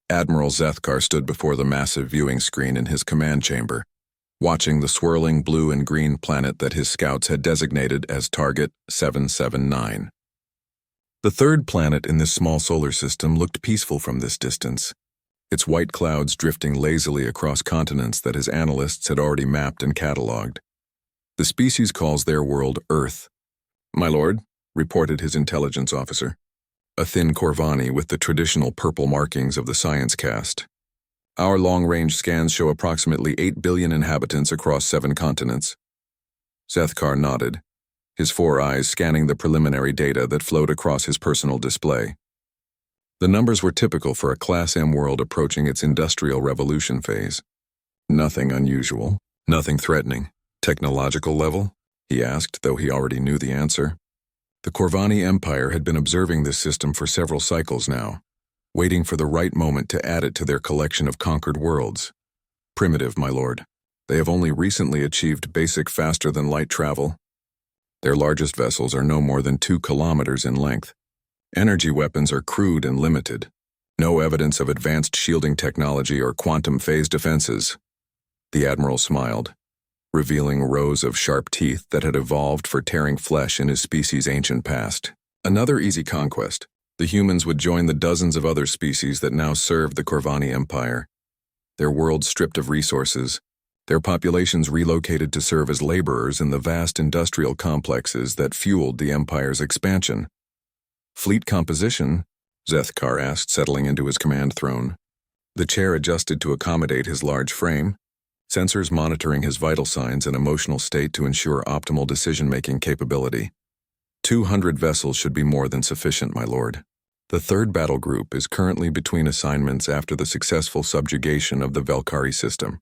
Admiral Zethkar stood before the massive viewing screen in his command chamber, watching the swirling blue and green planet that his scouts had designated as Target 779. The third planet in this small solar system looked peaceful from this distance, its white clouds drifting lazily across continents that his analysts had already mapped and catalogued. The species calls their world Earth. "My lord," reported his intelligence officer, a thin Corvani with the traditional purple markings of the science caste. "Our long-range scans show approximately 8 billion inhabitants across 7 continents." Zethkar nodded, his 4 eyes scanning the preliminary data that flowed across his personal display. The numbers were typical for a Class M world approaching its industrial revolution phase. Nothing unusual, nothing threatening. "Technological level?" he asked, though he already knew the answer. The Corvani Empire had been observing this system for several cycles now, waiting for the right moment to add it to their collection of conquered worlds. "Primitive, my lord. They have only recently achieved basic faster-than-light travel. Their largest vessels are no more than 2 kilometers in length. Energy weapons are crude and limited. No evidence of advanced shielding technology or quantum phase defenses." The Admiral smiled, revealing rows of sharp teeth that had evolved for tearing flesh in his species' ancient past. Another easy conquest. The humans would join the dozens of other species that now served the Corvani Empire. Their world stripped of resources, their populations relocated to serve as laborers in the vast industrial complexes that fueled the Empire's expansion. "Fleet composition?" Zethkar asked, settling into his command throne. The chair adjusted to accommodate his large frame, sensors monitoring his vital signs and emotional state to ensure optimal decision-making capability. 200 vessels should be more than sufficient, my lord. The third battle group is currently between assignments after the successful subjugation of the Velkari system.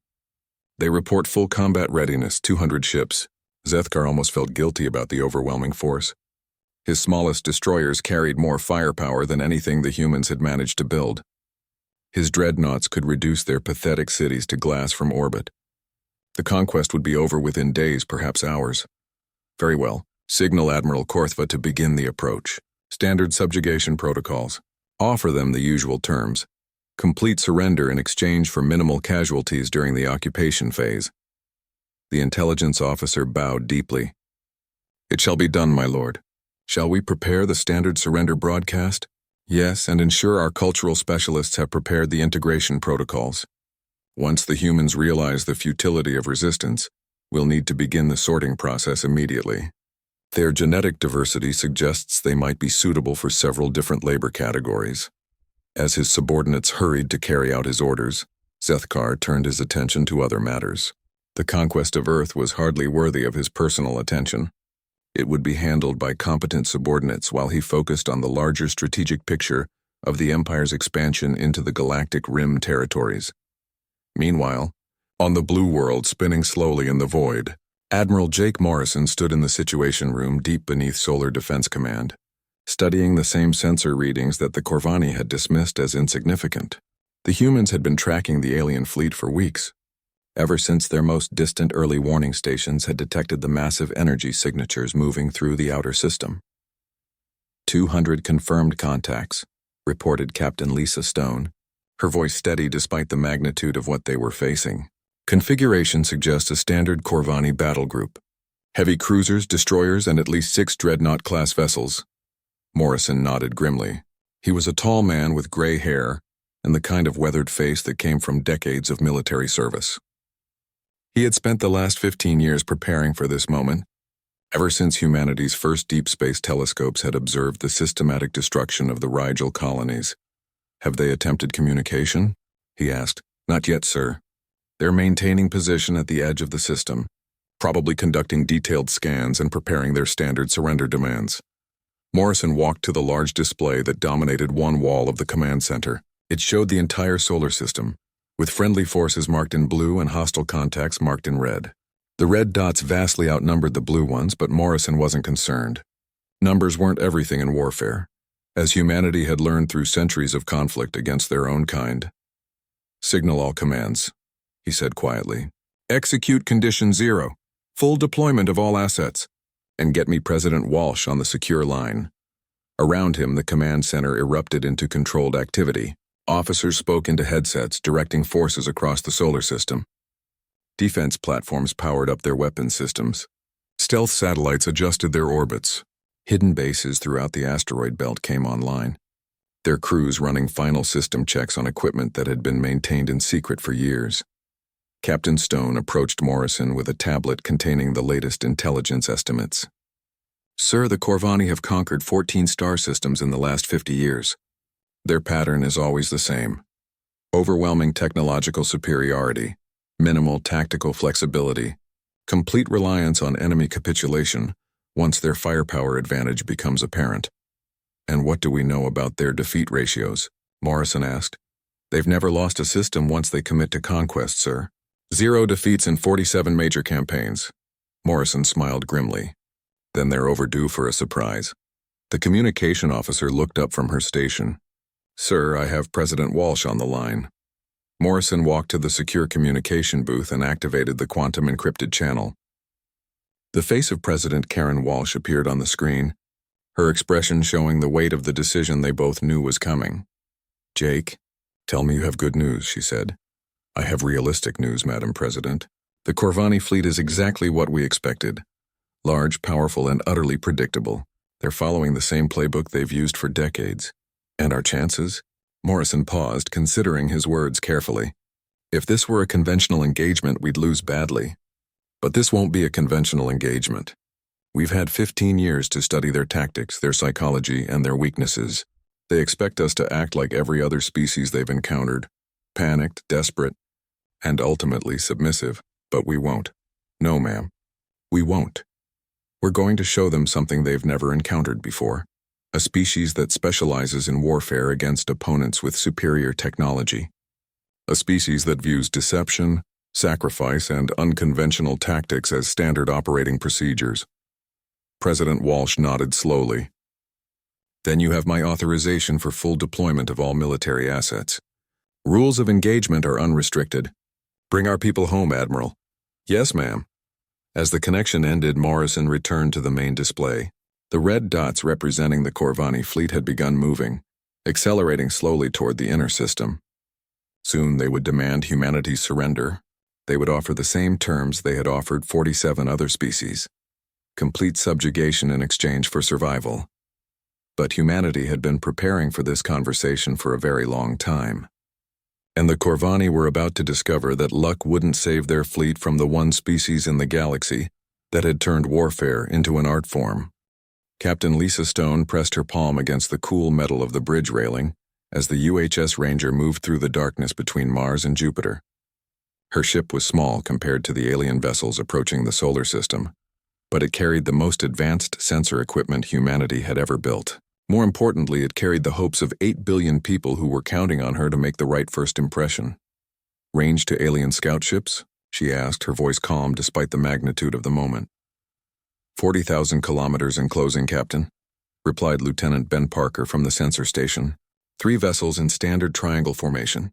They report full combat readiness, 200 ships. Zethkar almost felt guilty about the overwhelming force. His smallest destroyers carried more firepower than anything the humans had managed to build. His dreadnoughts could reduce their pathetic cities to glass from orbit. The conquest would be over within days, perhaps hours. "Very well. Signal Admiral Korthva to begin the approach. Standard subjugation protocols. Offer them the usual terms. Complete surrender in exchange for minimal casualties during the occupation phase." The intelligence officer bowed deeply. "It shall be done, my lord. Shall we prepare the standard surrender broadcast?" "Yes, and ensure our cultural specialists have prepared the integration protocols. Once the humans realize the futility of resistance, we'll need to begin the sorting process immediately. Their genetic diversity suggests they might be suitable for several different labor categories." As his subordinates hurried to carry out his orders, Zethkar turned his attention to other matters. The conquest of Earth was hardly worthy of his personal attention. It would be handled by competent subordinates while he focused on the larger strategic picture of the Empire's expansion into the Galactic Rim territories. Meanwhile, on the blue world spinning slowly in the void, Admiral Jake Morrison stood in the Situation Room deep beneath Solar Defense Command, studying the same sensor readings that the Corvani had dismissed as insignificant. The humans had been tracking the alien fleet for weeks, ever since their most distant early warning stations had detected the massive energy signatures moving through the outer system. 200 confirmed contacts, reported Captain Lisa Stone, her voice steady despite the magnitude of what they were facing. Configuration suggests a standard Corvani battle group. Heavy cruisers, destroyers, and at least 6 dreadnought-class vessels. Morrison nodded grimly. He was a tall man with gray hair and the kind of weathered face that came from decades of military service. He had spent the last 15 years preparing for this moment, ever since humanity's first deep space telescopes had observed the systematic destruction of the Rigel colonies. "Have they attempted communication?" he asked. "Not yet, sir. They're maintaining position at the edge of the system, probably conducting detailed scans and preparing their standard surrender demands." Morrison walked to the large display that dominated one wall of the command center. It showed the entire solar system, with friendly forces marked in blue and hostile contacts marked in red. The red dots vastly outnumbered the blue ones, but Morrison wasn't concerned. Numbers weren't everything in warfare, as humanity had learned through centuries of conflict against their own kind. "Signal all commands," he said quietly. "Execute Condition 0, full deployment of all assets, and get me President Walsh on the secure line." Around him, the command center erupted into controlled activity. Officers spoke into headsets, directing forces across the solar system. Defense platforms powered up their weapon systems. Stealth satellites adjusted their orbits. Hidden bases throughout the asteroid belt came online, their crews running final system checks on equipment that had been maintained in secret for years. Captain Stone approached Morrison with a tablet containing the latest intelligence estimates. "Sir, the Corvani have conquered 14 star systems in the last 50 years. Their pattern is always the same. Overwhelming technological superiority, minimal tactical flexibility, complete reliance on enemy capitulation once their firepower advantage becomes apparent." "And what do we know about their defeat ratios?" Morrison asked. "They've never lost a system once they commit to conquest, sir. 0 defeats in 47 major campaigns." Morrison smiled grimly. "Then they're overdue for a surprise." The communication officer looked up from her station. "Sir, I have President Walsh on the line." Morrison walked to the secure communication booth and activated the quantum encrypted channel. The face of President Karen Walsh appeared on the screen, her expression showing the weight of the decision they both knew was coming. "Jake, tell me you have good news," she said. "I have realistic news, Madam President. The Corvani fleet is exactly what we expected. Large, powerful, and utterly predictable. They're following the same playbook they've used for decades. And our chances?" Morrison paused, considering his words carefully. "If this were a conventional engagement, we'd lose badly. But this won't be a conventional engagement. We've had 15 years to study their tactics, their psychology, and their weaknesses. They expect us to act like every other species they've encountered, panicked, desperate, and ultimately submissive, but we won't. No, ma'am. We won't. We're going to show them something they've never encountered before, a species that specializes in warfare against opponents with superior technology, a species that views deception, sacrifice, and unconventional tactics as standard operating procedures." President Walsh nodded slowly. "Then you have my authorization for full deployment of all military assets. Rules of engagement are unrestricted. Bring our people home, Admiral." "Yes, ma'am." As the connection ended, Morrison returned to the main display. The red dots representing the Corvani fleet had begun moving, accelerating slowly toward the inner system. Soon they would demand humanity's surrender. They would offer the same terms they had offered 47 other species: complete subjugation in exchange for survival. But humanity had been preparing for this conversation for a very long time. And the Corvani were about to discover that luck wouldn't save their fleet from the one species in the galaxy that had turned warfare into an art form. Captain Lisa Stone pressed her palm against the cool metal of the bridge railing as the UHS Ranger moved through the darkness between Mars and Jupiter. Her ship was small compared to the alien vessels approaching the solar system, but it carried the most advanced sensor equipment humanity had ever built. More importantly, it carried the hopes of 8 billion people who were counting on her to make the right first impression. "Range to alien scout ships?" she asked, her voice calm despite the magnitude of the moment. 40,000 kilometers in closing, Captain," replied Lieutenant Ben Parker from the sensor station. 3 vessels in standard triangle formation.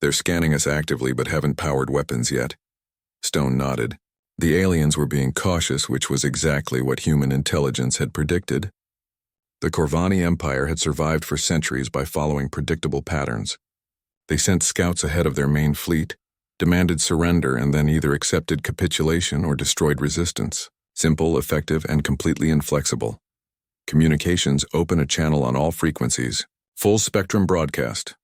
They're scanning us actively but haven't powered weapons yet." Stone nodded. The aliens were being cautious, which was exactly what human intelligence had predicted. The Corvani Empire had survived for centuries by following predictable patterns. They sent scouts ahead of their main fleet, demanded surrender, and then either accepted capitulation or destroyed resistance. Simple, effective, and completely inflexible. Communications open a channel on all frequencies. Full spectrum broadcast.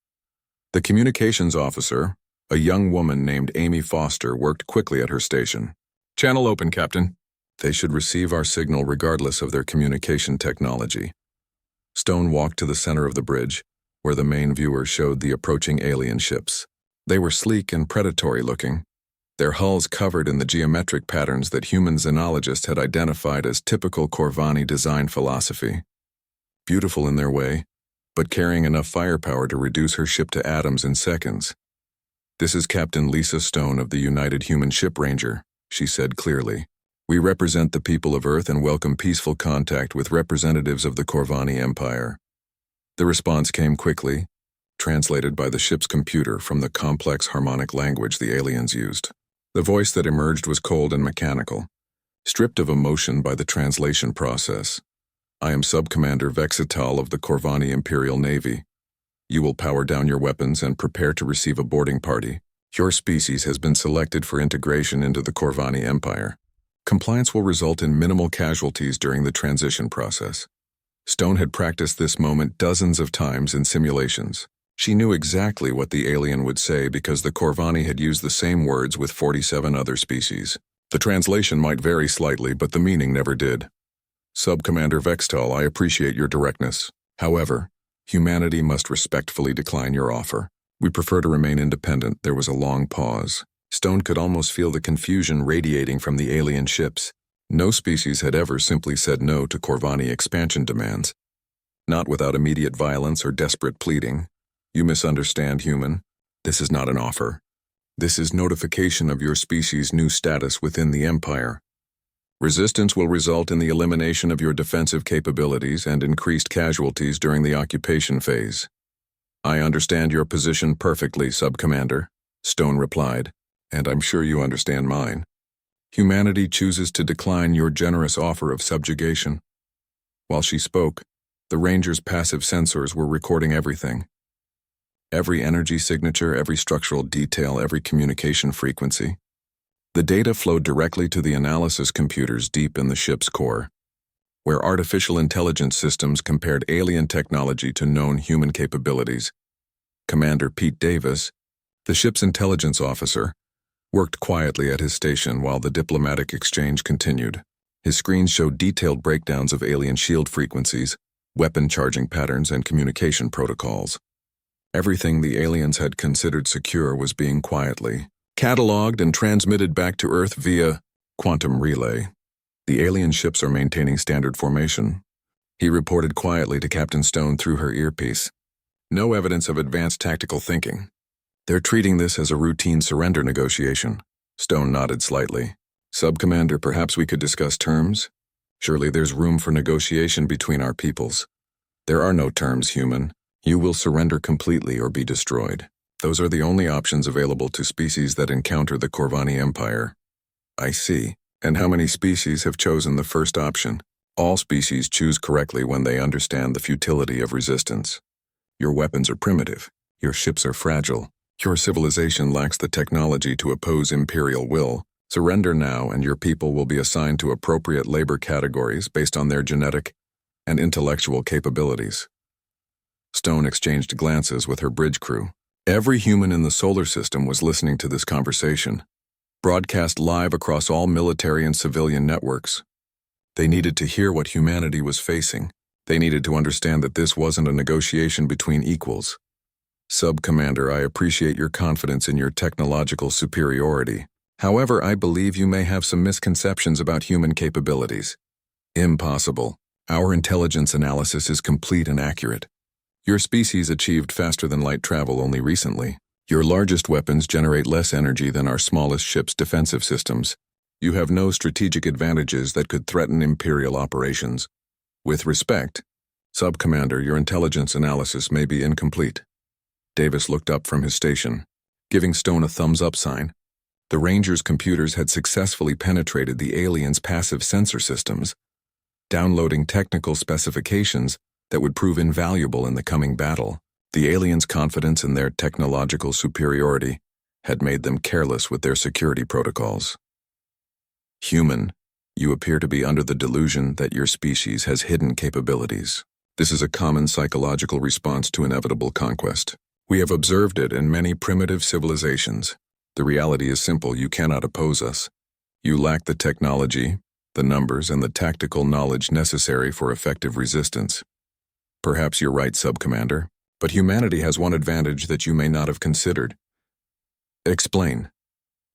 The communications officer, a young woman named Amy Foster, worked quickly at her station. "Channel open, Captain." "They should receive our signal regardless of their communication technology." Stone walked to the center of the bridge, where the main viewer showed the approaching alien ships. They were sleek and predatory-looking, their hulls covered in the geometric patterns that human xenologists had identified as typical Corvani design philosophy. Beautiful in their way, but carrying enough firepower to reduce her ship to atoms in seconds. "This is Captain Lisa Stone of the United Human Ship Ranger," she said clearly. "We represent the people of Earth and welcome peaceful contact with representatives of the Corvani Empire." The response came quickly, translated by the ship's computer from the complex harmonic language the aliens used. The voice that emerged was cold and mechanical, stripped of emotion by the translation process. "I am Subcommander Vexital of the Corvani Imperial Navy. You will power down your weapons and prepare to receive a boarding party. Your species has been selected for integration into the Corvani Empire. Compliance will result in minimal casualties during the transition process. Stone had practiced this moment dozens of times in simulations. She knew exactly what the alien would say because the Corvani had used the same words with 47 other species. The translation might vary slightly, but the meaning never did. Sub-Commander Vextal, I appreciate your directness. However, humanity must respectfully decline your offer. We prefer to remain independent. There was a long pause. Stone could almost feel the confusion radiating from the alien ships. No species had ever simply said no to Corvani expansion demands. Not without immediate violence or desperate pleading. You misunderstand, human. This is not an offer. This is notification of your species' new status within the Empire. Resistance will result in the elimination of your defensive capabilities and increased casualties during the occupation phase. I understand your position perfectly, Sub-Commander, Stone replied, and I'm sure you understand mine. Humanity chooses to decline your generous offer of subjugation. While she spoke, the Ranger's passive sensors were recording everything. Every energy signature, every structural detail, every communication frequency. The data flowed directly to the analysis computers deep in the ship's core, where artificial intelligence systems compared alien technology to known human capabilities. Commander Pete Davis, the ship's intelligence officer, worked quietly at his station while the diplomatic exchange continued. His screen showed detailed breakdowns of alien shield frequencies, weapon charging patterns, and communication protocols. Everything the aliens had considered secure was being quietly cataloged and transmitted back to Earth via quantum relay. The alien ships are maintaining standard formation, he reported quietly to Captain Stone through her earpiece. No evidence of advanced tactical thinking. They're treating this as a routine surrender negotiation. Stone nodded slightly. Sub-Commander, perhaps we could discuss terms? Surely there's room for negotiation between our peoples. There are no terms, human. You will surrender completely or be destroyed. Those are the only options available to species that encounter the Corvani Empire. I see. And how many species have chosen the first option? All species choose correctly when they understand the futility of resistance. Your weapons are primitive. Your ships are fragile. Your civilization lacks the technology to oppose imperial will. Surrender now and your people will be assigned to appropriate labor categories based on their genetic and intellectual capabilities. Stone exchanged glances with her bridge crew. Every human in the solar system was listening to this conversation, broadcast live across all military and civilian networks. They needed to hear what humanity was facing. They needed to understand that this wasn't a negotiation between equals. Sub-Commander, I appreciate your confidence in your technological superiority. However, I believe you may have some misconceptions about human capabilities. Impossible. Our intelligence analysis is complete and accurate. Your species achieved faster-than-light travel only recently. Your largest weapons generate less energy than our smallest ship's defensive systems. You have no strategic advantages that could threaten Imperial operations. With respect, Sub-Commander, your intelligence analysis may be incomplete. Davis looked up from his station, giving Stone a thumbs-up sign. The Ranger's computers had successfully penetrated the aliens' passive sensor systems, downloading technical specifications that would prove invaluable in the coming battle. The aliens' confidence in their technological superiority had made them careless with their security protocols. Human, you appear to be under the delusion that your species has hidden capabilities. This is a common psychological response to inevitable conquest. We have observed it in many primitive civilizations. The reality is simple: you cannot oppose us. You lack the technology, the numbers, and the tactical knowledge necessary for effective resistance. Perhaps you're right, Sub-Commander, but humanity has one advantage that you may not have considered. Explain.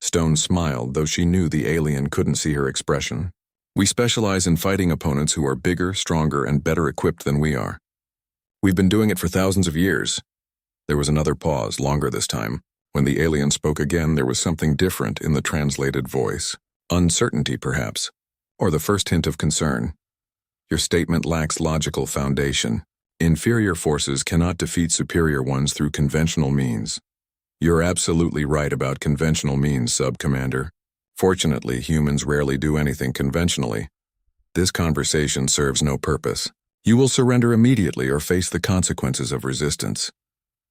Stone smiled, though she knew the alien couldn't see her expression. We specialize in fighting opponents who are bigger, stronger, and better equipped than we are. We've been doing it for thousands of years. There was another pause, longer this time. When the alien spoke again, there was something different in the translated voice. Uncertainty, perhaps, or the first hint of concern. Your statement lacks logical foundation. Inferior forces cannot defeat superior ones through conventional means. You're absolutely right about conventional means, Sub-Commander. Fortunately, humans rarely do anything conventionally. This conversation serves no purpose. You will surrender immediately or face the consequences of resistance.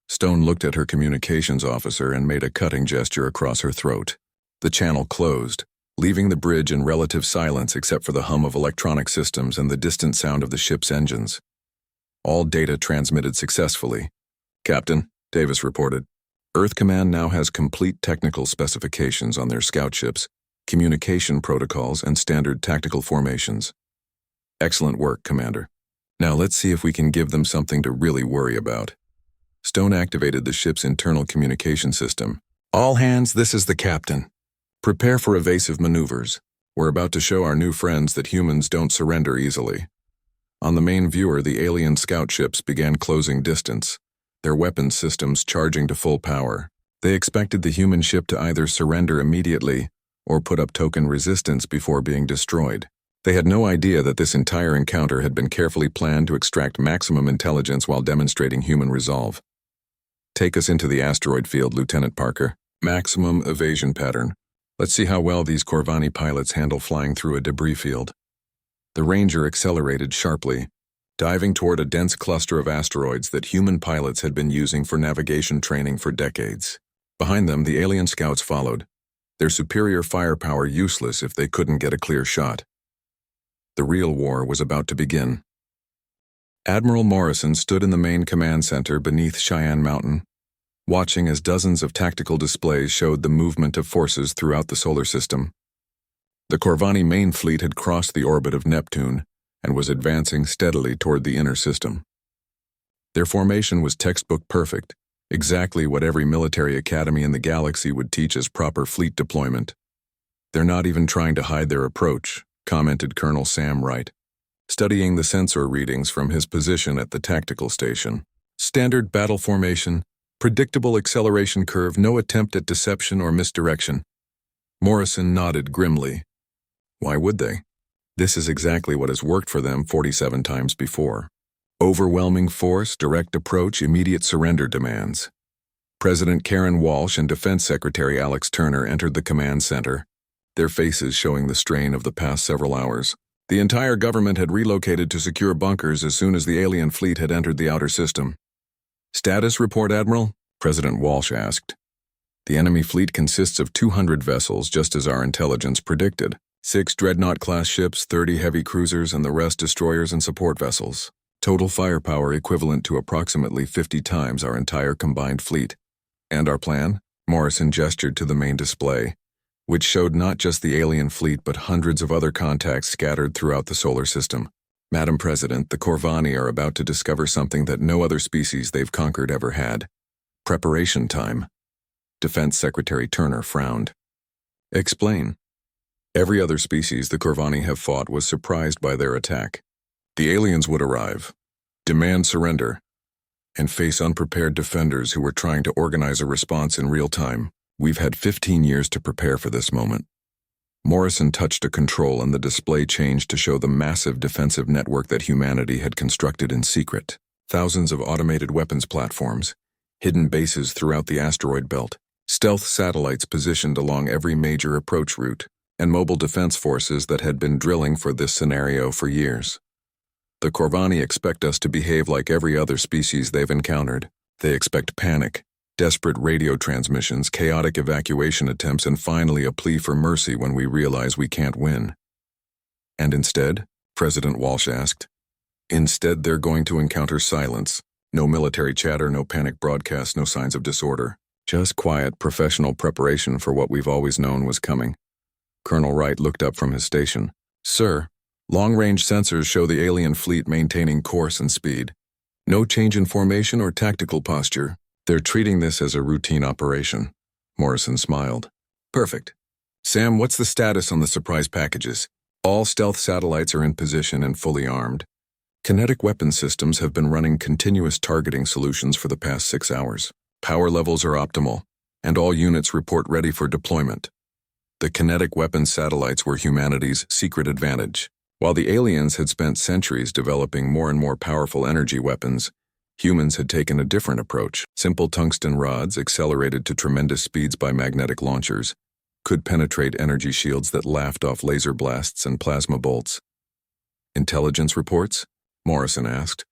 Stone looked at her communications officer and made a cutting gesture across her throat. The channel closed, leaving the bridge in relative silence except for the hum of electronic systems and the distant sound of the ship's engines. All data transmitted successfully. "Captain," Davis reported, "Earth Command now has complete technical specifications on their scout ships, communication protocols, and standard tactical formations." "Excellent work, Commander. Now let's see if we can give them something to really worry about." Stone activated the ship's internal communication system. "All hands, this is the captain. Prepare for evasive maneuvers. We're about to show our new friends that humans don't surrender easily." On the main viewer, the alien scout ships began closing distance, their weapons systems charging to full power. They expected the human ship to either surrender immediately or put up token resistance before being destroyed. They had no idea that this entire encounter had been carefully planned to extract maximum intelligence while demonstrating human resolve. "Take us into the asteroid field, Lieutenant Parker. Maximum evasion pattern. Let's see how well these Corvani pilots handle flying through a debris field." The Ranger accelerated sharply, diving toward a dense cluster of asteroids that human pilots had been using for navigation training for decades. Behind them, the alien scouts followed, their superior firepower useless if they couldn't get a clear shot. The real war was about to begin. Admiral Morrison stood in the main command center beneath Cheyenne Mountain, watching as dozens of tactical displays showed the movement of forces throughout the solar system. The Corvani main fleet had crossed the orbit of Neptune and was advancing steadily toward the inner system. Their formation was textbook perfect, exactly what every military academy in the galaxy would teach as proper fleet deployment. "They're not even trying to hide their approach," commented Colonel Sam Wright, studying the sensor readings from his position at the tactical station. "Standard battle formation, predictable acceleration curve, no attempt at deception or misdirection." Morrison nodded grimly. Why would they? This is exactly what has worked for them 47 times before. Overwhelming force, direct approach, immediate surrender demands. President Karen Walsh and Defense Secretary Alex Turner entered the command center, their faces showing the strain of the past several hours. The entire government had relocated to secure bunkers as soon as the alien fleet had entered the outer system. "Status report, Admiral?" President Walsh asked. "The enemy fleet consists of 200 vessels, just as our intelligence predicted. 6 Dreadnought-class ships, 30 heavy cruisers, and the rest destroyers and support vessels. Total firepower equivalent to approximately 50 times our entire combined fleet. And our plan?" Morrison gestured to the main display, which showed not just the alien fleet but hundreds of other contacts scattered throughout the solar system. "Madam President, the Corvani are about to discover something that no other species they've conquered ever had. Preparation time." Defense Secretary Turner frowned. "Explain." "Every other species the Corvani have fought was surprised by their attack. The aliens would arrive, demand surrender, and face unprepared defenders who were trying to organize a response in real time. We've had 15 years to prepare for this moment." Morrison touched a control and the display changed to show the massive defensive network that humanity had constructed in secret. Thousands of automated weapons platforms, hidden bases throughout the asteroid belt, stealth satellites positioned along every major approach route, and mobile defense forces that had been drilling for this scenario for years. The Corvani expect us to behave like every other species they've encountered. They expect panic, desperate radio transmissions, chaotic evacuation attempts, and finally a plea for mercy when we realize we can't win. "And instead?" President Walsh asked. "Instead, they're going to encounter silence. No military chatter, no panic broadcasts, no signs of disorder. Just quiet, professional preparation for what we've always known was coming." Colonel Wright looked up from his station. "Sir, long-range sensors show the alien fleet maintaining course and speed. No change in formation or tactical posture. They're treating this as a routine operation." Morrison smiled. "Perfect. Sam, what's the status on the surprise packages?" "All stealth satellites are in position and fully armed. Kinetic weapon systems have been running continuous targeting solutions for the past 6 hours. Power levels are optimal, and all units report ready for deployment." The kinetic weapon satellites were humanity's secret advantage. While the aliens had spent centuries developing more and more powerful energy weapons, humans had taken a different approach. Simple tungsten rods, accelerated to tremendous speeds by magnetic launchers, could penetrate energy shields that laughed off laser blasts and plasma bolts. "Intelligence reports?" Morrison asked.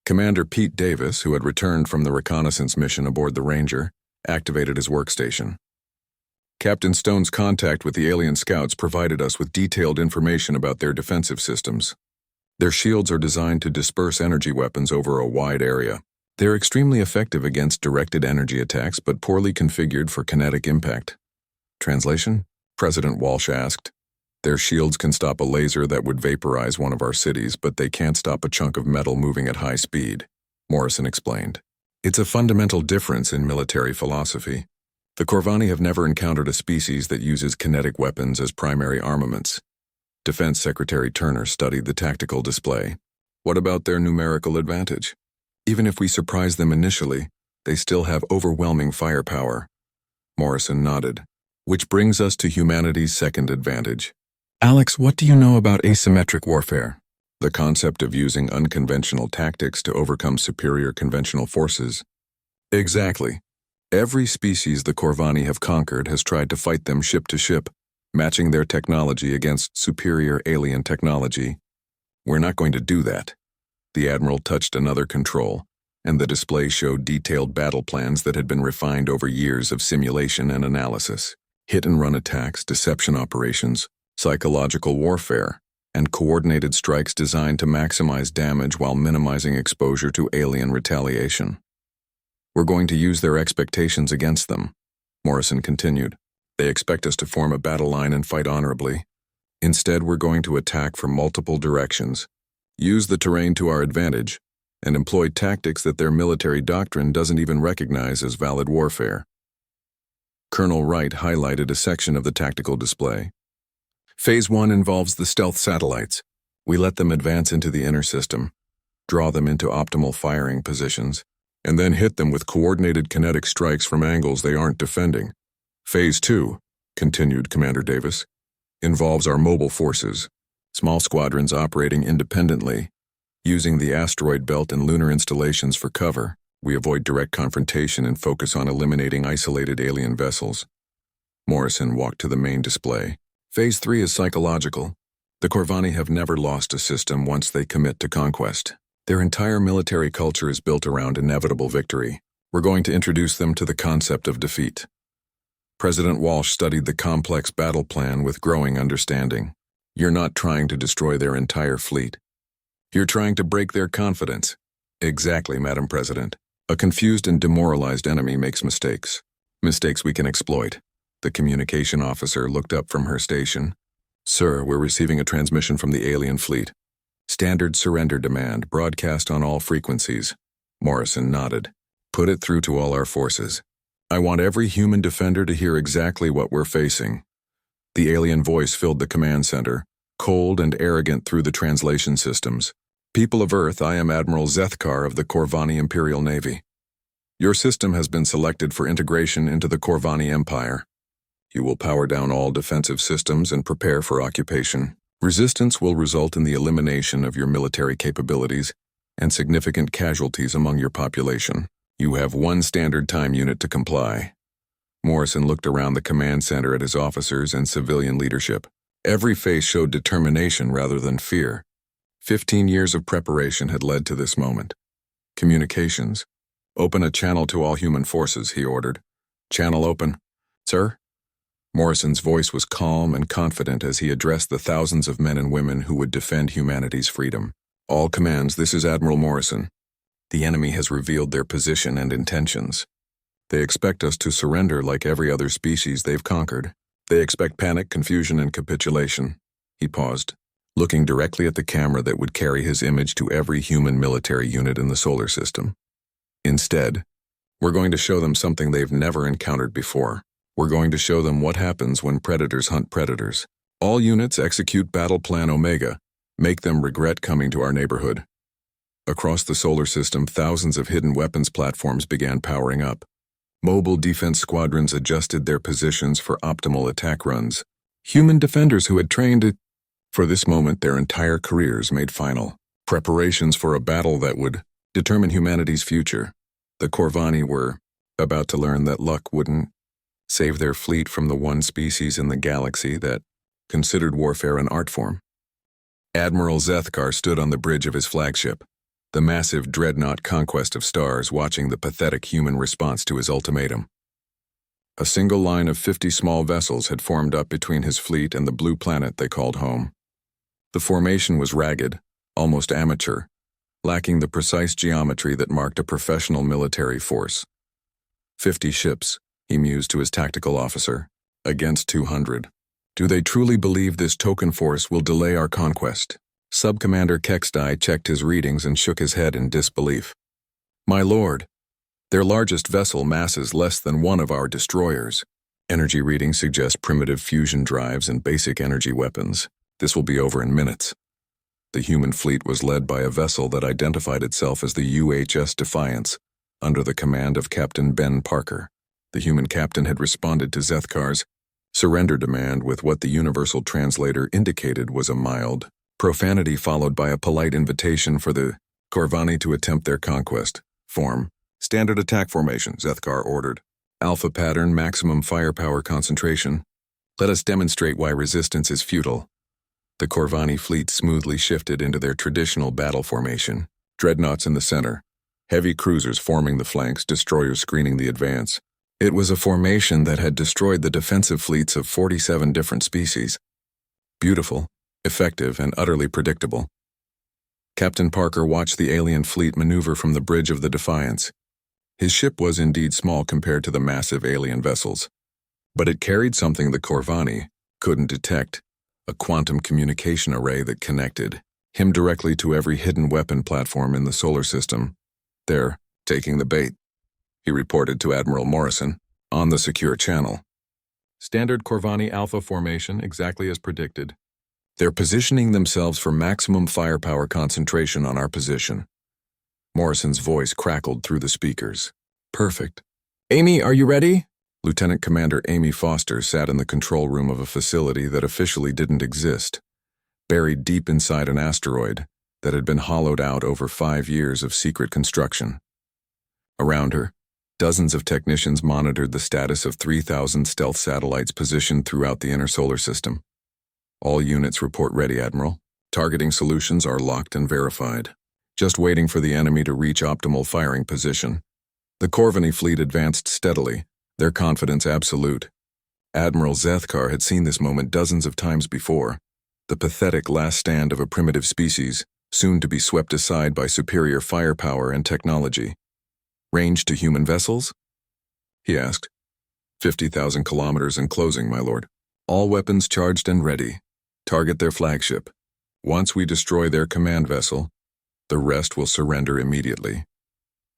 Commander Pete Davis, who had returned from the reconnaissance mission aboard the Ranger, activated his workstation. Captain Stone's contact with the alien scouts provided us with detailed information about their defensive systems. Their shields are designed to disperse energy weapons over a wide area. They're extremely effective against directed energy attacks, but poorly configured for kinetic impact. Translation? President Walsh asked. Their shields can stop a laser that would vaporize one of our cities, but they can't stop a chunk of metal moving at high speed, Morrison explained. It's a fundamental difference in military philosophy. The Corvani have never encountered a species that uses kinetic weapons as primary armaments. Defense Secretary Turner studied the tactical display. What about their numerical advantage? Even if we surprise them initially, they still have overwhelming firepower. Morrison nodded. Which brings us to humanity's second advantage. Alex, what do you know about asymmetric warfare? The concept of using unconventional tactics to overcome superior conventional forces. Exactly. Every species the Corvani have conquered has tried to fight them ship to ship, matching their technology against superior alien technology. We're not going to do that. The Admiral touched another control, and the display showed detailed battle plans that had been refined over years of simulation and analysis. Hit-and-run attacks, deception operations, psychological warfare, and coordinated strikes designed to maximize damage while minimizing exposure to alien retaliation. We're going to use their expectations against them, Morrison continued. They expect us to form a battle line and fight honorably. Instead, we're going to attack from multiple directions, use the terrain to our advantage, and employ tactics that their military doctrine doesn't even recognize as valid warfare. Colonel Wright highlighted a section of the tactical display. Phase 1 involves the stealth satellites. We let them advance into the inner system, draw them into optimal firing positions, and then hit them with coordinated kinetic strikes from angles they aren't defending. Phase 2, continued Commander Davis, involves our mobile forces, small squadrons operating independently. Using the asteroid belt and lunar installations for cover, we avoid direct confrontation and focus on eliminating isolated alien vessels. Morrison walked to the main display. Phase 3 is psychological. The Corvani have never lost a system once they commit to conquest. Their entire military culture is built around inevitable victory. We're going to introduce them to the concept of defeat. President Walsh studied the complex battle plan with growing understanding. You're not trying to destroy their entire fleet. You're trying to break their confidence. Exactly, Madam President. A confused and demoralized enemy makes mistakes. Mistakes we can exploit. The communication officer looked up from her station. Sir, we're receiving a transmission from the alien fleet. Standard surrender demand, broadcast on all frequencies. Morrison nodded. Put it through to all our forces. I want every human defender to hear exactly what we're facing. The alien voice filled the command center, cold and arrogant through the translation systems. People of Earth, I am Admiral Zethkar of the Corvani Imperial Navy. Your system has been selected for integration into the Corvani Empire. You will power down all defensive systems and prepare for occupation. Resistance will result in the elimination of your military capabilities and significant casualties among your population. You have one standard time unit to comply. Morrison looked around the command center at his officers and civilian leadership. Every face showed determination rather than fear. 15 years of preparation had led to this moment. Communications. Open a channel to all human forces, he ordered. Channel open. Sir? Morrison's voice was calm and confident as he addressed the thousands of men and women who would defend humanity's freedom. All commands, this is Admiral Morrison. The enemy has revealed their position and intentions. They expect us to surrender like every other species they've conquered. They expect panic, confusion, and capitulation. He paused, looking directly at the camera that would carry his image to every human military unit in the solar system. Instead, we're going to show them something they've never encountered before. We're going to show them what happens when predators hunt predators. All units execute Battle Plan Omega. Make them regret coming to our neighborhood. Across the solar system, thousands of hidden weapons platforms began powering up. Mobile defense squadrons adjusted their positions for optimal attack runs. Human defenders who had trained for this moment their entire careers made final preparations for a battle that would determine humanity's future. The Corvani were about to learn that luck wouldn't save their fleet from the one species in the galaxy that considered warfare an art form. Admiral Zethkar stood on the bridge of his flagship. the massive dreadnought conquest of stars watching the pathetic human response to his ultimatum. A single line of 50 small vessels had formed up between his fleet and the blue planet they called home. The formation was ragged, almost amateur, lacking the precise geometry that marked a professional military force. 50 ships, he mused to his tactical officer, against 200. Do they truly believe this token force will delay our conquest? Sub-Commander Kextai checked his readings and shook his head in disbelief. My lord, their largest vessel masses less than one of our destroyers. Energy readings suggest primitive fusion drives and basic energy weapons. This will be over in minutes. The human fleet was led by a vessel that identified itself as the UHS Defiance, under the command of Captain Ben Parker. The human captain had responded to Zethkar's surrender demand with what the universal translator indicated was a mild profanity followed by a polite invitation for the Corvani to attempt their conquest. Form. Standard attack formation, Zethkar ordered. Alpha pattern, maximum firepower concentration. Let us demonstrate why resistance is futile. The Corvani fleet smoothly shifted into their traditional battle formation. Dreadnoughts in the center. Heavy cruisers forming the flanks, destroyers screening the advance. It was a formation that had destroyed the defensive fleets of 47 different species. Beautiful, effective, and utterly predictable. Captain Parker watched the alien fleet maneuver from the bridge of the Defiance. His ship was indeed small compared to the massive alien vessels, but it carried something the Corvani couldn't detect, a quantum communication array that connected him directly to every hidden weapon platform in the solar system. They're taking the bait, he reported to Admiral Morrison, on the secure channel. Standard Corvani Alpha formation, exactly as predicted. They're positioning themselves for maximum firepower concentration on our position. Morrison's voice crackled through the speakers. Perfect. Amy, are you ready? Lieutenant Commander Amy Foster sat in the control room of a facility that officially didn't exist, buried deep inside an asteroid that had been hollowed out over 5 years of secret construction. Around her, dozens of technicians monitored the status of 3,000 stealth satellites positioned throughout the inner solar system. All units report ready, Admiral. Targeting solutions are locked and verified. Just waiting for the enemy to reach optimal firing position. The Corvani fleet advanced steadily, their confidence absolute. Admiral Zethkar had seen this moment dozens of times before. The pathetic last stand of a primitive species, soon to be swept aside by superior firepower and technology. Range to human vessels? He asked. 50,000 kilometers and closing, my lord. All weapons charged and ready. Target their flagship. Once we destroy their command vessel, the rest will surrender immediately.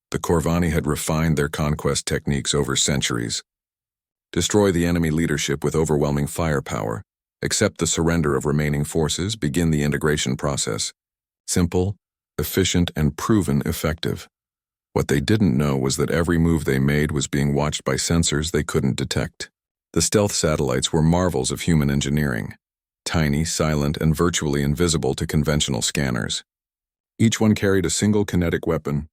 The Corvani had refined their conquest techniques over centuries. Destroy the enemy leadership with overwhelming firepower, accept the surrender of remaining forces, begin the integration process. Simple, efficient, and proven effective. What they didn't know was that every move they made was being watched by sensors they couldn't detect. The stealth satellites were marvels of human engineering, tiny, silent, and virtually invisible to conventional scanners. Each one carried a single kinetic weapon,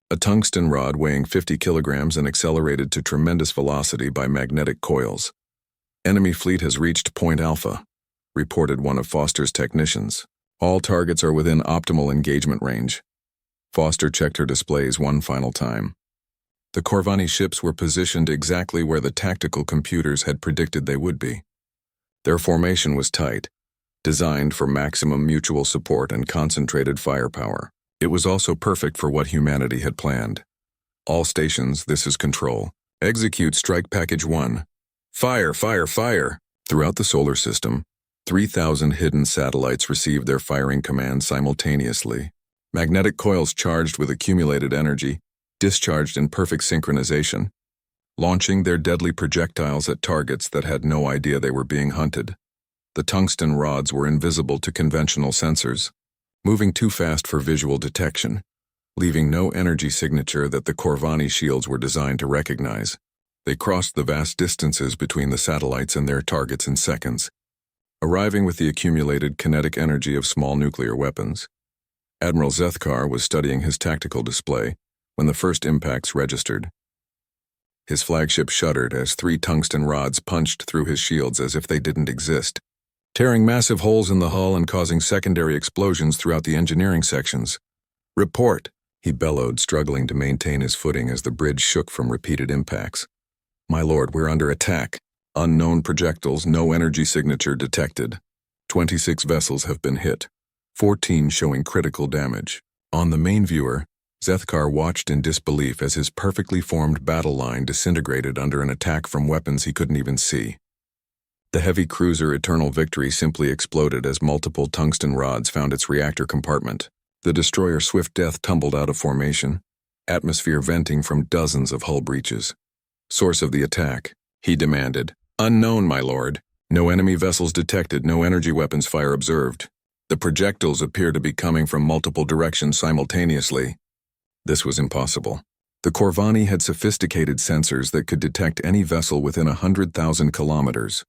a tungsten rod weighing 50 kilograms and accelerated to tremendous velocity by magnetic coils. Enemy fleet has reached Point Alpha, reported one of Foster's technicians. All targets are within optimal engagement range. Foster checked her displays one final time. The Corvani ships were positioned exactly where the tactical computers had predicted they would be. Their formation was tight, designed for maximum mutual support and concentrated firepower. It was also perfect for what humanity had planned. All stations, this is Control. Execute Strike Package 1. Fire, fire, fire! Throughout the solar system, 3,000 hidden satellites received their firing commands simultaneously. Magnetic coils charged with accumulated energy, discharged in perfect synchronization, launching their deadly projectiles at targets that had no idea they were being hunted. The tungsten rods were invisible to conventional sensors, moving too fast for visual detection, leaving no energy signature that the Corvani shields were designed to recognize. They crossed the vast distances between the satellites and their targets in seconds, arriving with the accumulated kinetic energy of small nuclear weapons. Admiral Zethkar was studying his tactical display when the first impacts registered. His flagship shuddered as 3 tungsten rods punched through his shields as if they didn't exist, tearing massive holes in the hull and causing secondary explosions throughout the engineering sections. Report, he bellowed, struggling to maintain his footing as the bridge shook from repeated impacts. "My lord, we're under attack. Unknown projectiles, no energy signature detected. 26 vessels have been hit, 14 showing critical damage." On the main viewer, Zethkar watched in disbelief as his perfectly formed battle line disintegrated under an attack from weapons he couldn't even see. The heavy cruiser Eternal Victory simply exploded as multiple tungsten rods found its reactor compartment. The destroyer Swift Death tumbled out of formation, atmosphere venting from dozens of hull breaches. "Source of the attack," he demanded. "Unknown, my lord. No enemy vessels detected, no energy weapons fire observed. The projectiles appear to be coming from multiple directions simultaneously." This was impossible. The Corvani had sophisticated sensors that could detect any vessel within 100,000 kilometers.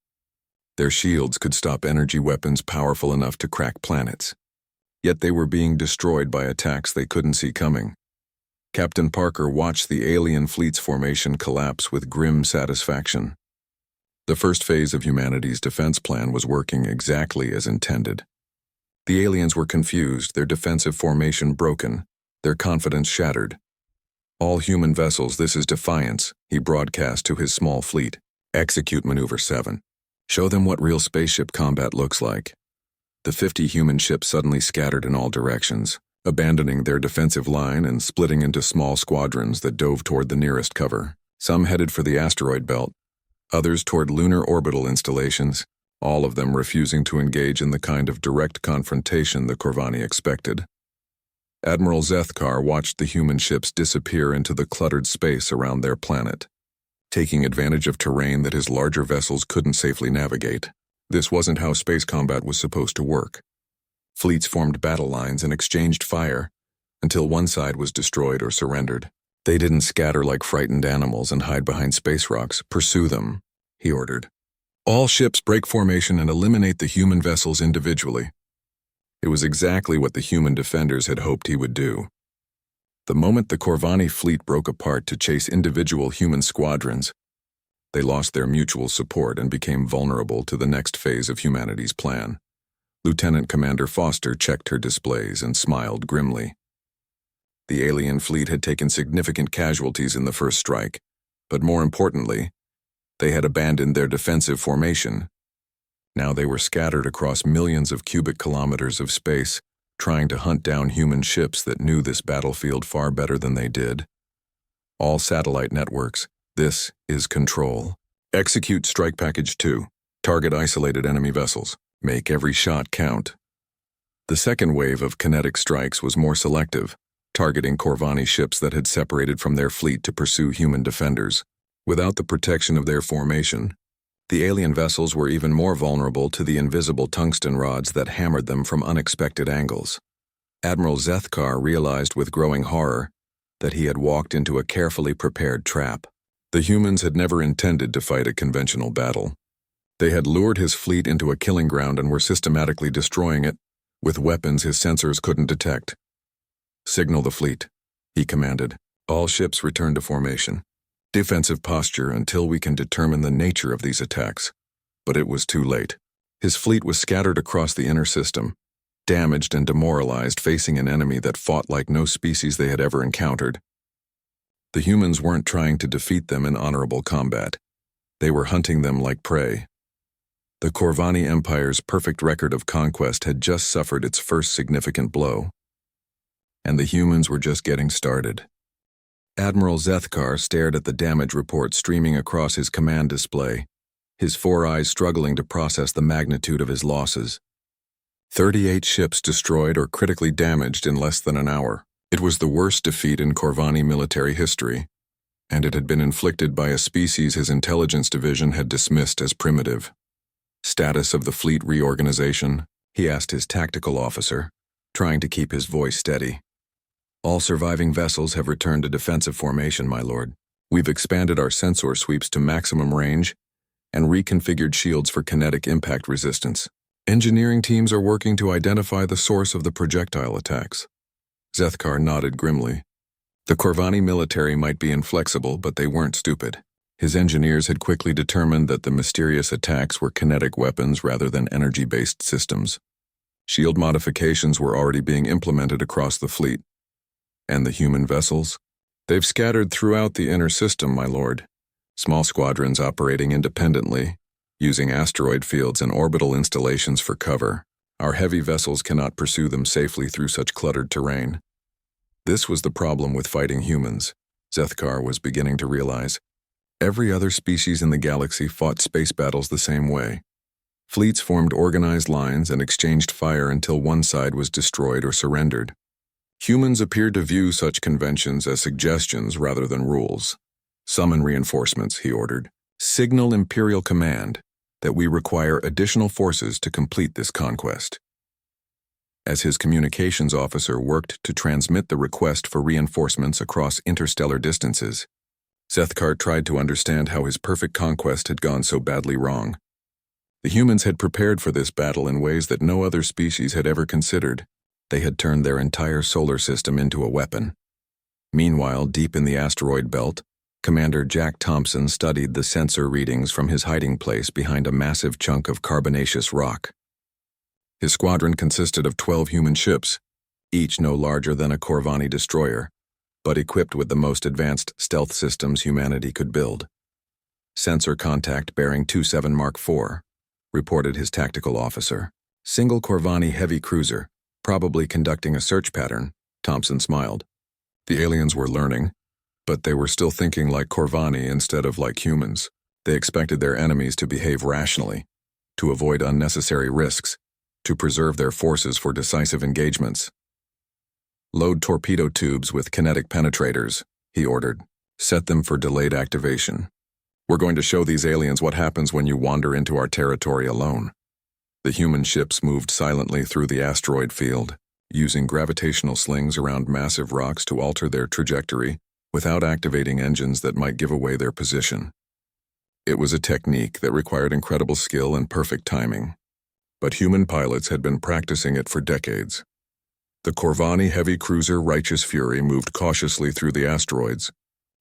Their shields could stop energy weapons powerful enough to crack planets. Yet they were being destroyed by attacks they couldn't see coming. Captain Parker watched the alien fleet's formation collapse with grim satisfaction. The first phase of humanity's defense plan was working exactly as intended. The aliens were confused, their defensive formation broken, their confidence shattered. "All human vessels, this is defiance," he broadcast to his small fleet. "Execute Maneuver 7. Show them what real spaceship combat looks like." The 50 human ships suddenly scattered in all directions, abandoning their defensive line and splitting into small squadrons that dove toward the nearest cover. Some headed for the asteroid belt, others toward lunar orbital installations, all of them refusing to engage in the kind of direct confrontation the Corvani expected. Admiral Zethkar watched the human ships disappear into the cluttered space around their planet, taking advantage of terrain that his larger vessels couldn't safely navigate. This wasn't how space combat was supposed to work. Fleets formed battle lines and exchanged fire until one side was destroyed or surrendered. They didn't scatter like frightened animals and hide behind space rocks. "Pursue them," he ordered. "All ships break formation and eliminate the human vessels individually." It was exactly what the human defenders had hoped he would do. The moment the Corvani fleet broke apart to chase individual human squadrons, they lost their mutual support and became vulnerable to the next phase of humanity's plan. Lieutenant Commander Foster checked her displays and smiled grimly. The alien fleet had taken significant casualties in the first strike, but more importantly, they had abandoned their defensive formation. Now they were scattered across millions of cubic kilometers of space, trying to hunt down human ships that knew this battlefield far better than they did. All satellite networks, this is control. Execute Strike Package 2. Target isolated enemy vessels. Make every shot count. The second wave of kinetic strikes was more selective, targeting Corvani ships that had separated from their fleet to pursue human defenders. Without the protection of their formation, the alien vessels were even more vulnerable to the invisible tungsten rods that hammered them from unexpected angles. Admiral Zethkar realized with growing horror that he had walked into a carefully prepared trap. The humans had never intended to fight a conventional battle. They had lured his fleet into a killing ground and were systematically destroying it with weapons his sensors couldn't detect. "Signal the fleet," he commanded. "All ships return to formation. Defensive posture until we can determine the nature of these attacks." But it was too late. His fleet was scattered across the inner system, damaged and demoralized, facing an enemy that fought like no species they had ever encountered. The humans weren't trying to defeat them in honorable combat. They were hunting them like prey. The Corvani Empire's perfect record of conquest had just suffered its first significant blow, and the humans were just getting started. Admiral Zethkar stared at the damage report streaming across his command display, his four eyes struggling to process the magnitude of his losses. 38 ships destroyed or critically damaged in less than an hour. It was the worst defeat in Corvani military history, and it had been inflicted by a species his intelligence division had dismissed as primitive. "Status of the fleet reorganization?" he asked his tactical officer, trying to keep his voice steady. "All surviving vessels have returned to defensive formation, my lord. We've expanded our sensor sweeps to maximum range and reconfigured shields for kinetic impact resistance. Engineering teams are working to identify the source of the projectile attacks." Zethkar nodded grimly. The Corvani military might be inflexible, but they weren't stupid. His engineers had quickly determined that the mysterious attacks were kinetic weapons rather than energy-based systems. Shield modifications were already being implemented across the fleet. And the human vessels? They've scattered throughout the inner system, my lord. Small squadrons operating independently, using asteroid fields and orbital installations for cover. Our heavy vessels cannot pursue them safely through such cluttered terrain. This was the problem with fighting humans, Zethkar was beginning to realize. Every other species in the galaxy fought space battles the same way. Fleets formed organized lines and exchanged fire until one side was destroyed or surrendered. Humans appeared to view such conventions as suggestions rather than rules. Summon reinforcements, he ordered. Signal Imperial Command that we require additional forces to complete this conquest. As his communications officer worked to transmit the request for reinforcements across interstellar distances, Zethkar tried to understand how his perfect conquest had gone so badly wrong. The humans had prepared for this battle in ways that no other species had ever considered. They had turned their entire solar system into a weapon. Meanwhile, deep in the asteroid belt, Commander Jack Thompson studied the sensor readings from his hiding place behind a massive chunk of carbonaceous rock. His squadron consisted of 12 human ships, each no larger than a Corvani destroyer, but equipped with the most advanced stealth systems humanity could build. Sensor contact bearing 27 Mark IV, reported his tactical officer. Single Corvani heavy cruiser, probably conducting a search pattern, Thompson smiled. The aliens were learning, but they were still thinking like Corvani instead of like humans. They expected their enemies to behave rationally, to avoid unnecessary risks, to preserve their forces for decisive engagements. Load torpedo tubes with kinetic penetrators, he ordered. Set them for delayed activation. We're going to show these aliens what happens when you wander into our territory alone. The human ships moved silently through the asteroid field, using gravitational slings around massive rocks to alter their trajectory, without activating engines that might give away their position. It was a technique that required incredible skill and perfect timing, but human pilots had been practicing it for decades. The Corvani heavy cruiser Righteous Fury moved cautiously through the asteroids,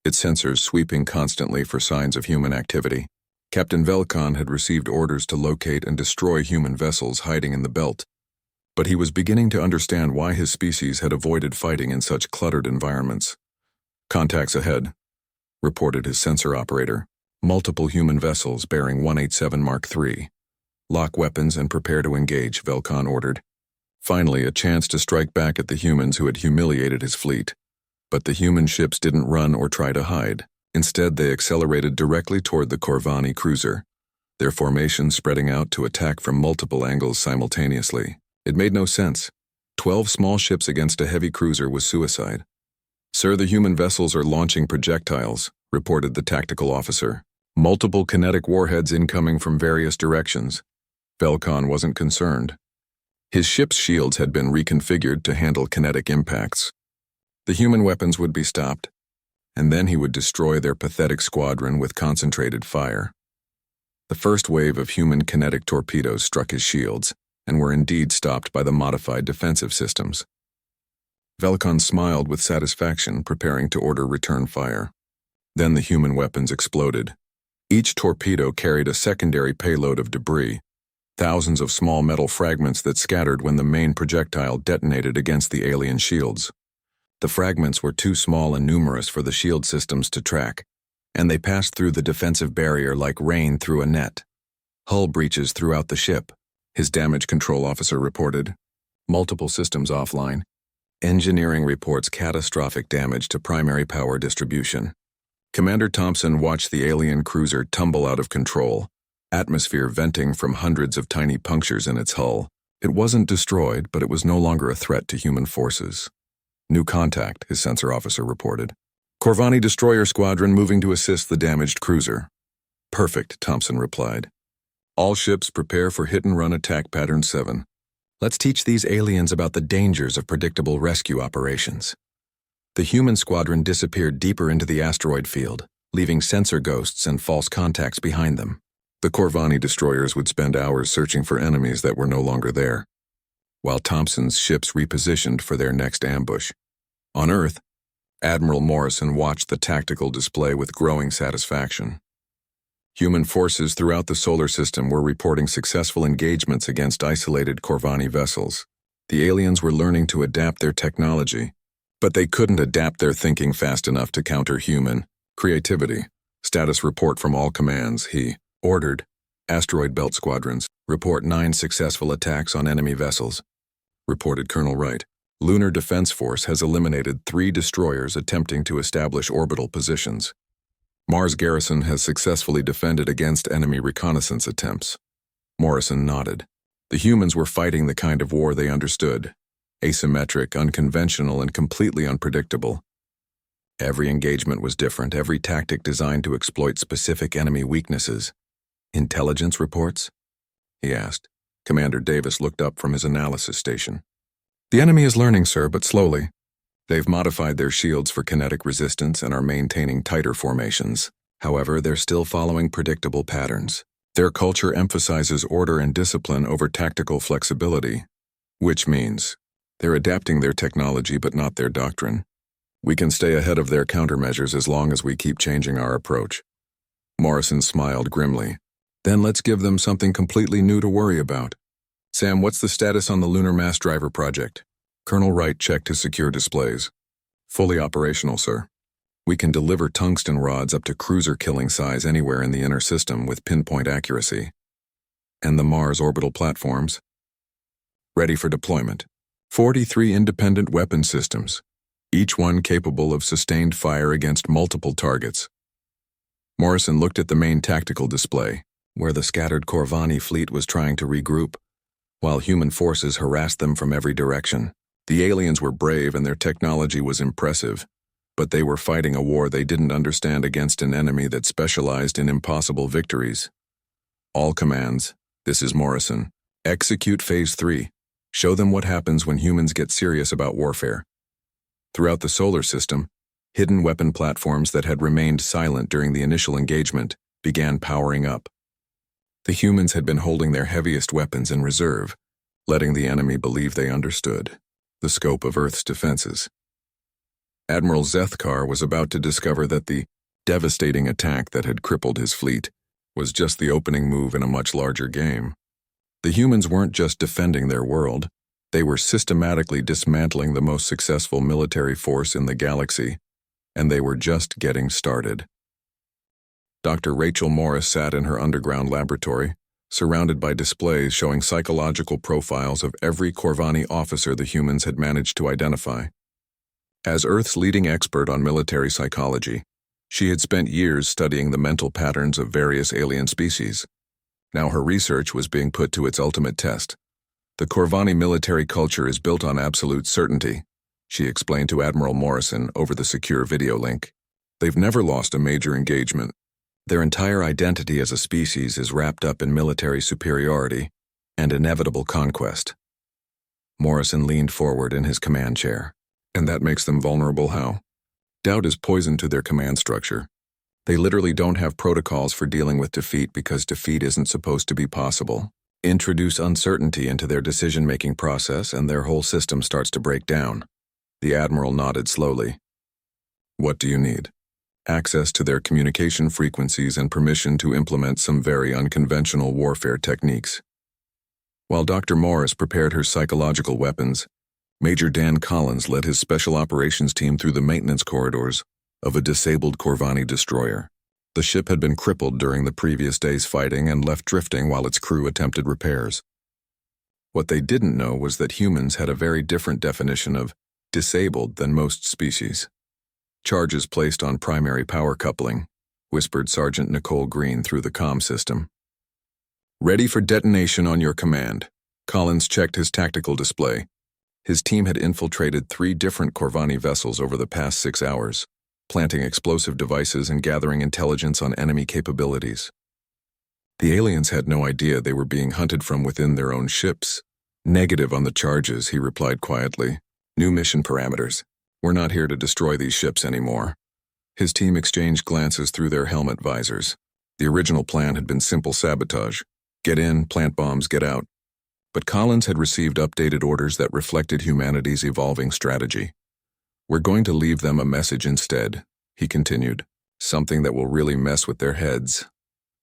its sensors sweeping constantly for signs of human activity. Captain Velkan had received orders to locate and destroy human vessels hiding in the belt, but he was beginning to understand why his species had avoided fighting in such cluttered environments. Contacts ahead, reported his sensor operator. Multiple human vessels bearing 187 Mark III. Lock weapons and prepare to engage, Velkan ordered. Finally, a chance to strike back at the humans who had humiliated his fleet. But the human ships didn't run or try to hide. Instead, they accelerated directly toward the Corvani cruiser, their formation spreading out to attack from multiple angles simultaneously. It made no sense. 12 small ships against a heavy cruiser was suicide. Sir, the human vessels are launching projectiles, reported the tactical officer. Multiple kinetic warheads incoming from various directions. Velkan wasn't concerned. His ship's shields had been reconfigured to handle kinetic impacts. The human weapons would be stopped, and then he would destroy their pathetic squadron with concentrated fire. The first wave of human kinetic torpedoes struck his shields, and were indeed stopped by the modified defensive systems. Velkan smiled with satisfaction, preparing to order return fire. Then the human weapons exploded. Each torpedo carried a secondary payload of debris, thousands of small metal fragments that scattered when the main projectile detonated against the alien shields. The fragments were too small and numerous for the shield systems to track, and they passed through the defensive barrier like rain through a net. Hull breaches throughout the ship, his damage control officer reported. Multiple systems offline. Engineering reports catastrophic damage to primary power distribution. Commander Thompson watched the alien cruiser tumble out of control, atmosphere venting from hundreds of tiny punctures in its hull. It wasn't destroyed, but it was no longer a threat to human forces. New contact, his sensor officer reported. Corvani destroyer squadron moving to assist the damaged cruiser. Perfect, Thompson replied. All ships prepare for hit-and-run attack pattern 7. Let's teach these aliens about the dangers of predictable rescue operations. The human squadron disappeared deeper into the asteroid field, leaving sensor ghosts and false contacts behind them. The Corvani destroyers would spend hours searching for enemies that were no longer there, while Thompson's ships repositioned for their next ambush. On Earth, Admiral Morrison watched the tactical display with growing satisfaction. Human forces throughout the solar system were reporting successful engagements against isolated Corvani vessels. The aliens were learning to adapt their technology, But they couldn't adapt their thinking fast enough to counter human creativity. Status report from all commands, he ordered. Asteroid belt squadrons, report 9 successful attacks on enemy vessels. Reported Colonel Wright. Lunar Defense Force has eliminated 3 destroyers attempting to establish orbital positions. Mars garrison has successfully defended against enemy reconnaissance attempts. Morrison nodded. The humans were fighting the kind of war they understood. Asymmetric, unconventional, and completely unpredictable. Every engagement was different, every tactic designed to exploit specific enemy weaknesses. Intelligence reports? He asked. Commander Davis looked up from his analysis station. The enemy is learning, sir, but slowly. They've modified their shields for kinetic resistance and are maintaining tighter formations. However, they're still following predictable patterns. Their culture emphasizes order and discipline over tactical flexibility, which means they're adapting their technology but not their doctrine. We can stay ahead of their countermeasures as long as we keep changing our approach. Morrison smiled grimly. Then let's give them something completely new to worry about. Sam, what's the status on the Lunar Mass Driver project? Colonel Wright checked his secure displays. Fully operational, sir. We can deliver tungsten rods up to cruiser-killing size anywhere in the inner system with pinpoint accuracy. And the Mars orbital platforms? Ready for deployment. 43 independent weapon systems, each one capable of sustained fire against multiple targets. Morrison looked at the main tactical display, where the scattered Corvani fleet was trying to regroup, while human forces harassed them from every direction. The aliens were brave and their technology was impressive, but they were fighting a war they didn't understand against an enemy that specialized in impossible victories. All commands, this is Morrison. Execute Phase 3. Show them what happens when humans get serious about warfare. Throughout the solar system, hidden weapon platforms that had remained silent during the initial engagement began powering up. The humans had been holding their heaviest weapons in reserve, letting the enemy believe they understood the scope of Earth's defenses. Admiral Zethkar was about to discover that the devastating attack that had crippled his fleet was just the opening move in a much larger game. The humans weren't just defending their world, they were systematically dismantling the most successful military force in the galaxy, and they were just getting started. Dr. Rachel Morris sat in her underground laboratory, surrounded by displays showing psychological profiles of every Corvani officer the humans had managed to identify. As Earth's leading expert on military psychology, she had spent years studying the mental patterns of various alien species. Now her research was being put to its ultimate test. The Corvani military culture is built on absolute certainty, she explained to Admiral Morrison over the secure video link. They've never lost a major engagement. Their entire identity as a species is wrapped up in military superiority and inevitable conquest. Morrison leaned forward in his command chair. And that makes them vulnerable how? Doubt is poison to their command structure. They literally don't have protocols for dealing with defeat because defeat isn't supposed to be possible. Introduce uncertainty into their decision-making process and their whole system starts to break down. The Admiral nodded slowly. What do you need? Access to their communication frequencies and permission to implement some very unconventional warfare techniques. While Dr. Morris prepared her psychological weapons, Major Dan Collins led his special operations team through the maintenance corridors of a disabled Corvani destroyer. The ship had been crippled during the previous day's fighting and left drifting while its crew attempted repairs. What they didn't know was that humans had a very different definition of disabled than most species. Charges placed on primary power coupling, whispered Sergeant Nicole Green through the comm system. Ready for detonation on your command. Collins checked his tactical display. His team had infiltrated 3 different Corvani vessels over the past 6 hours, planting explosive devices and gathering intelligence on enemy capabilities. The aliens had no idea they were being hunted from within their own ships. Negative on the charges, he replied quietly. New mission parameters. We're not here to destroy these ships anymore. His team exchanged glances through their helmet visors. The original plan had been simple sabotage. Get in, plant bombs, get out. But Collins had received updated orders that reflected humanity's evolving strategy. We're going to leave them a message instead, he continued. Something that will really mess with their heads.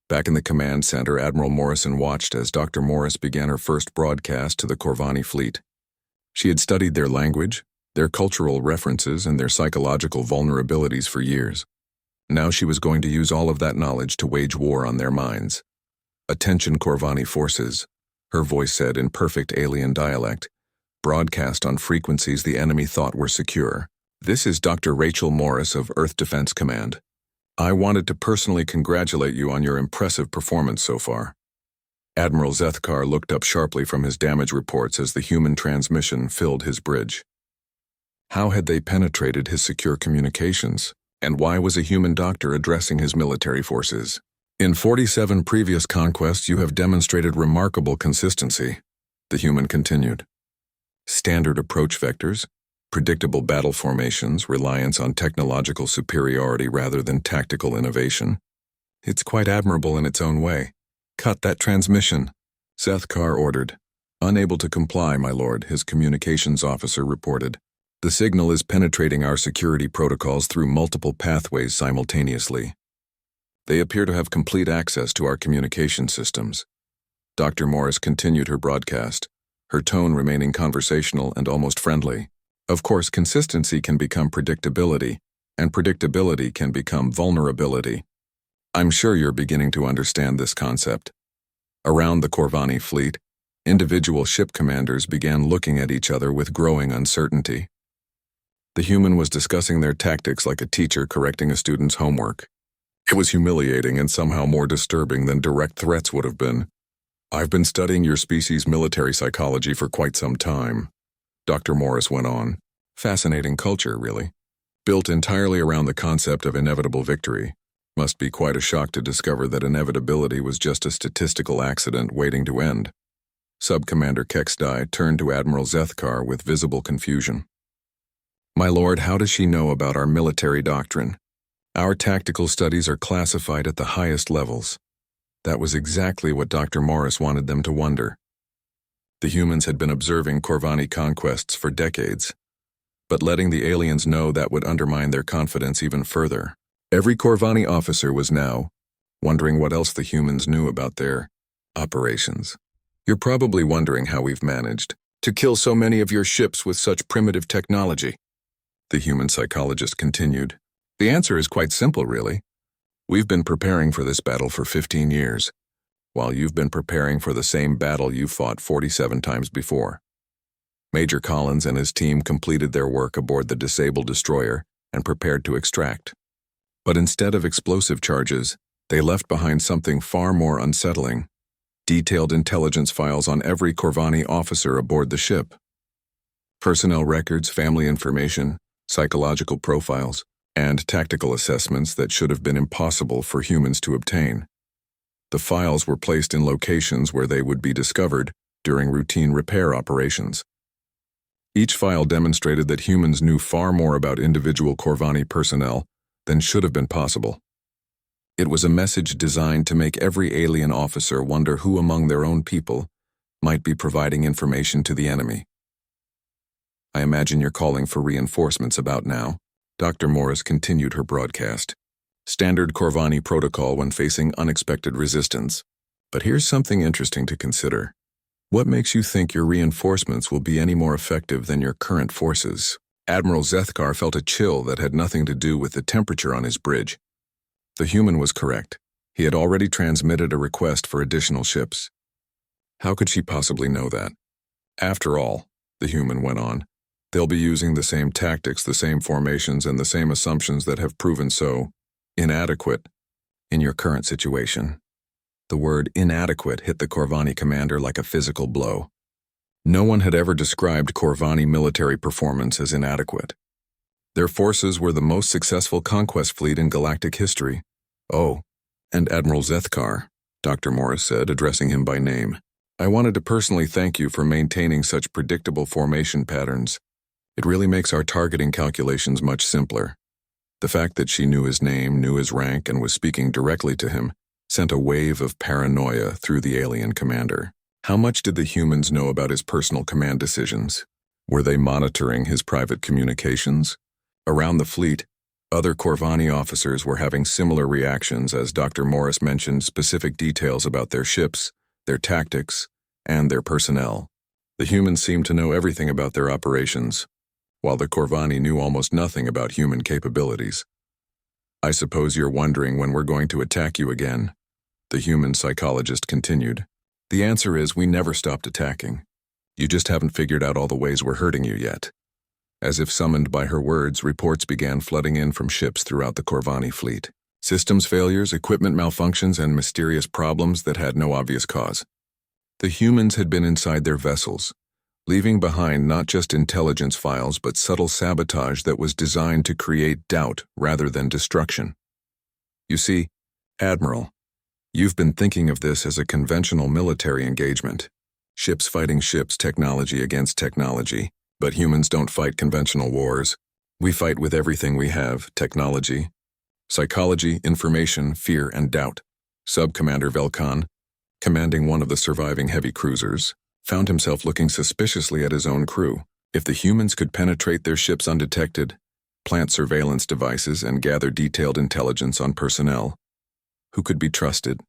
Back in the command center, Admiral Morrison watched as Dr. Morris began her first broadcast to the Corvani fleet. She had studied their language, their cultural references and their psychological vulnerabilities for years. Now she was going to use all of that knowledge to wage war on their minds. "Attention Corvani forces," her voice said in perfect alien dialect, broadcast on frequencies the enemy thought were secure. "This is Dr. Rachel Morris of Earth Defense Command. I wanted to personally congratulate you on your impressive performance so far." Admiral Zethkar looked up sharply from his damage reports as the human transmission filled his bridge. How had they penetrated his secure communications, and why was a human doctor addressing his military forces? "In 47 previous conquests you have demonstrated remarkable consistency," the human continued. "Standard approach vectors, predictable battle formations, reliance on technological superiority rather than tactical innovation. It's quite admirable in its own way. Cut that transmission," Zethkar ordered. "Unable to comply, my lord," his communications officer reported. "The signal is penetrating our security protocols through multiple pathways simultaneously. They appear to have complete access to our communication systems." Dr. Morris continued her broadcast, her tone remaining conversational and almost friendly. "Of course, consistency can become predictability, and predictability can become vulnerability. I'm sure you're beginning to understand this concept." Around the Corvani fleet, individual ship commanders began looking at each other with growing uncertainty. The human was discussing their tactics like a teacher correcting a student's homework. It was humiliating and somehow more disturbing than direct threats would have been. "I've been studying your species' military psychology for quite some time," Dr. Morris went on. "Fascinating culture, really. Built entirely around the concept of inevitable victory. Must be quite a shock to discover that inevitability was just a statistical accident waiting to end." Sub-Commander Kexdai turned to Admiral Zethkar with visible confusion. "My lord, how does she know about our military doctrine? Our tactical studies are classified at the highest levels." That was exactly what Dr. Morris wanted them to wonder. The humans had been observing Corvani conquests for decades, but letting the aliens know that would undermine their confidence even further. Every Corvani officer was now wondering what else the humans knew about their operations. "You're probably wondering how we've managed to kill so many of your ships with such primitive technology," the human psychologist continued. "The answer is quite simple, really. We've been preparing for this battle for 15 years, while you've been preparing for the same battle you fought 47 times before." Major Collins and his team completed their work aboard the disabled destroyer and prepared to extract. But instead of explosive charges, they left behind something far more unsettling: detailed intelligence files on every Corvani officer aboard the ship. Personnel records, family information, psychological profiles, and tactical assessments that should have been impossible for humans to obtain. The files were placed in locations where they would be discovered during routine repair operations. Each file demonstrated that humans knew far more about individual Corvani personnel than should have been possible. It was a message designed to make every alien officer wonder who among their own people might be providing information to the enemy. "I imagine you're calling for reinforcements about now," Dr. Morris continued her broadcast. "Standard Corvani protocol when facing unexpected resistance. But here's something interesting to consider. What makes you think your reinforcements will be any more effective than your current forces?" Admiral Zethkar felt a chill that had nothing to do with the temperature on his bridge. The human was correct. He had already transmitted a request for additional ships. How could she possibly know that? "After all," the human went on, "they'll be using the same tactics, the same formations, and the same assumptions that have proven so inadequate in your current situation." The word inadequate hit the Corvani commander like a physical blow. No one had ever described Corvani military performance as inadequate. Their forces were the most successful conquest fleet in galactic history. "Oh, and Admiral Zethkar," Dr. Morris said, addressing him by name. "I wanted to personally thank you for maintaining such predictable formation patterns. It really makes our targeting calculations much simpler." The fact that she knew his name, knew his rank, and was speaking directly to him sent a wave of paranoia through the alien commander. How much did the humans know about his personal command decisions? Were they monitoring his private communications? Around the fleet, other Corvani officers were having similar reactions as Dr. Morris mentioned specific details about their ships, their tactics, and their personnel. The humans seemed to know everything about their operations. while the Corvani knew almost nothing about human capabilities. "I suppose you're wondering when we're going to attack you again," the human psychologist continued. "The answer is we never stopped attacking. You just haven't figured out all the ways we're hurting you yet." As if summoned by her words, reports began flooding in from ships throughout the Corvani fleet. Systems failures, equipment malfunctions, and mysterious problems that had no obvious cause. The humans had been inside their vessels, leaving behind not just intelligence files but subtle sabotage that was designed to create doubt rather than destruction. "You see, Admiral, you've been thinking of this as a conventional military engagement. Ships fighting ships, technology against technology. But humans don't fight conventional wars. We fight with everything we have: technology, psychology, information, fear, and doubt." Sub-Commander Velkan, commanding one of the surviving heavy cruisers, found himself looking suspiciously at his own crew. If the humans could penetrate their ships undetected, plant surveillance devices, and gather detailed intelligence on personnel, who could be trusted?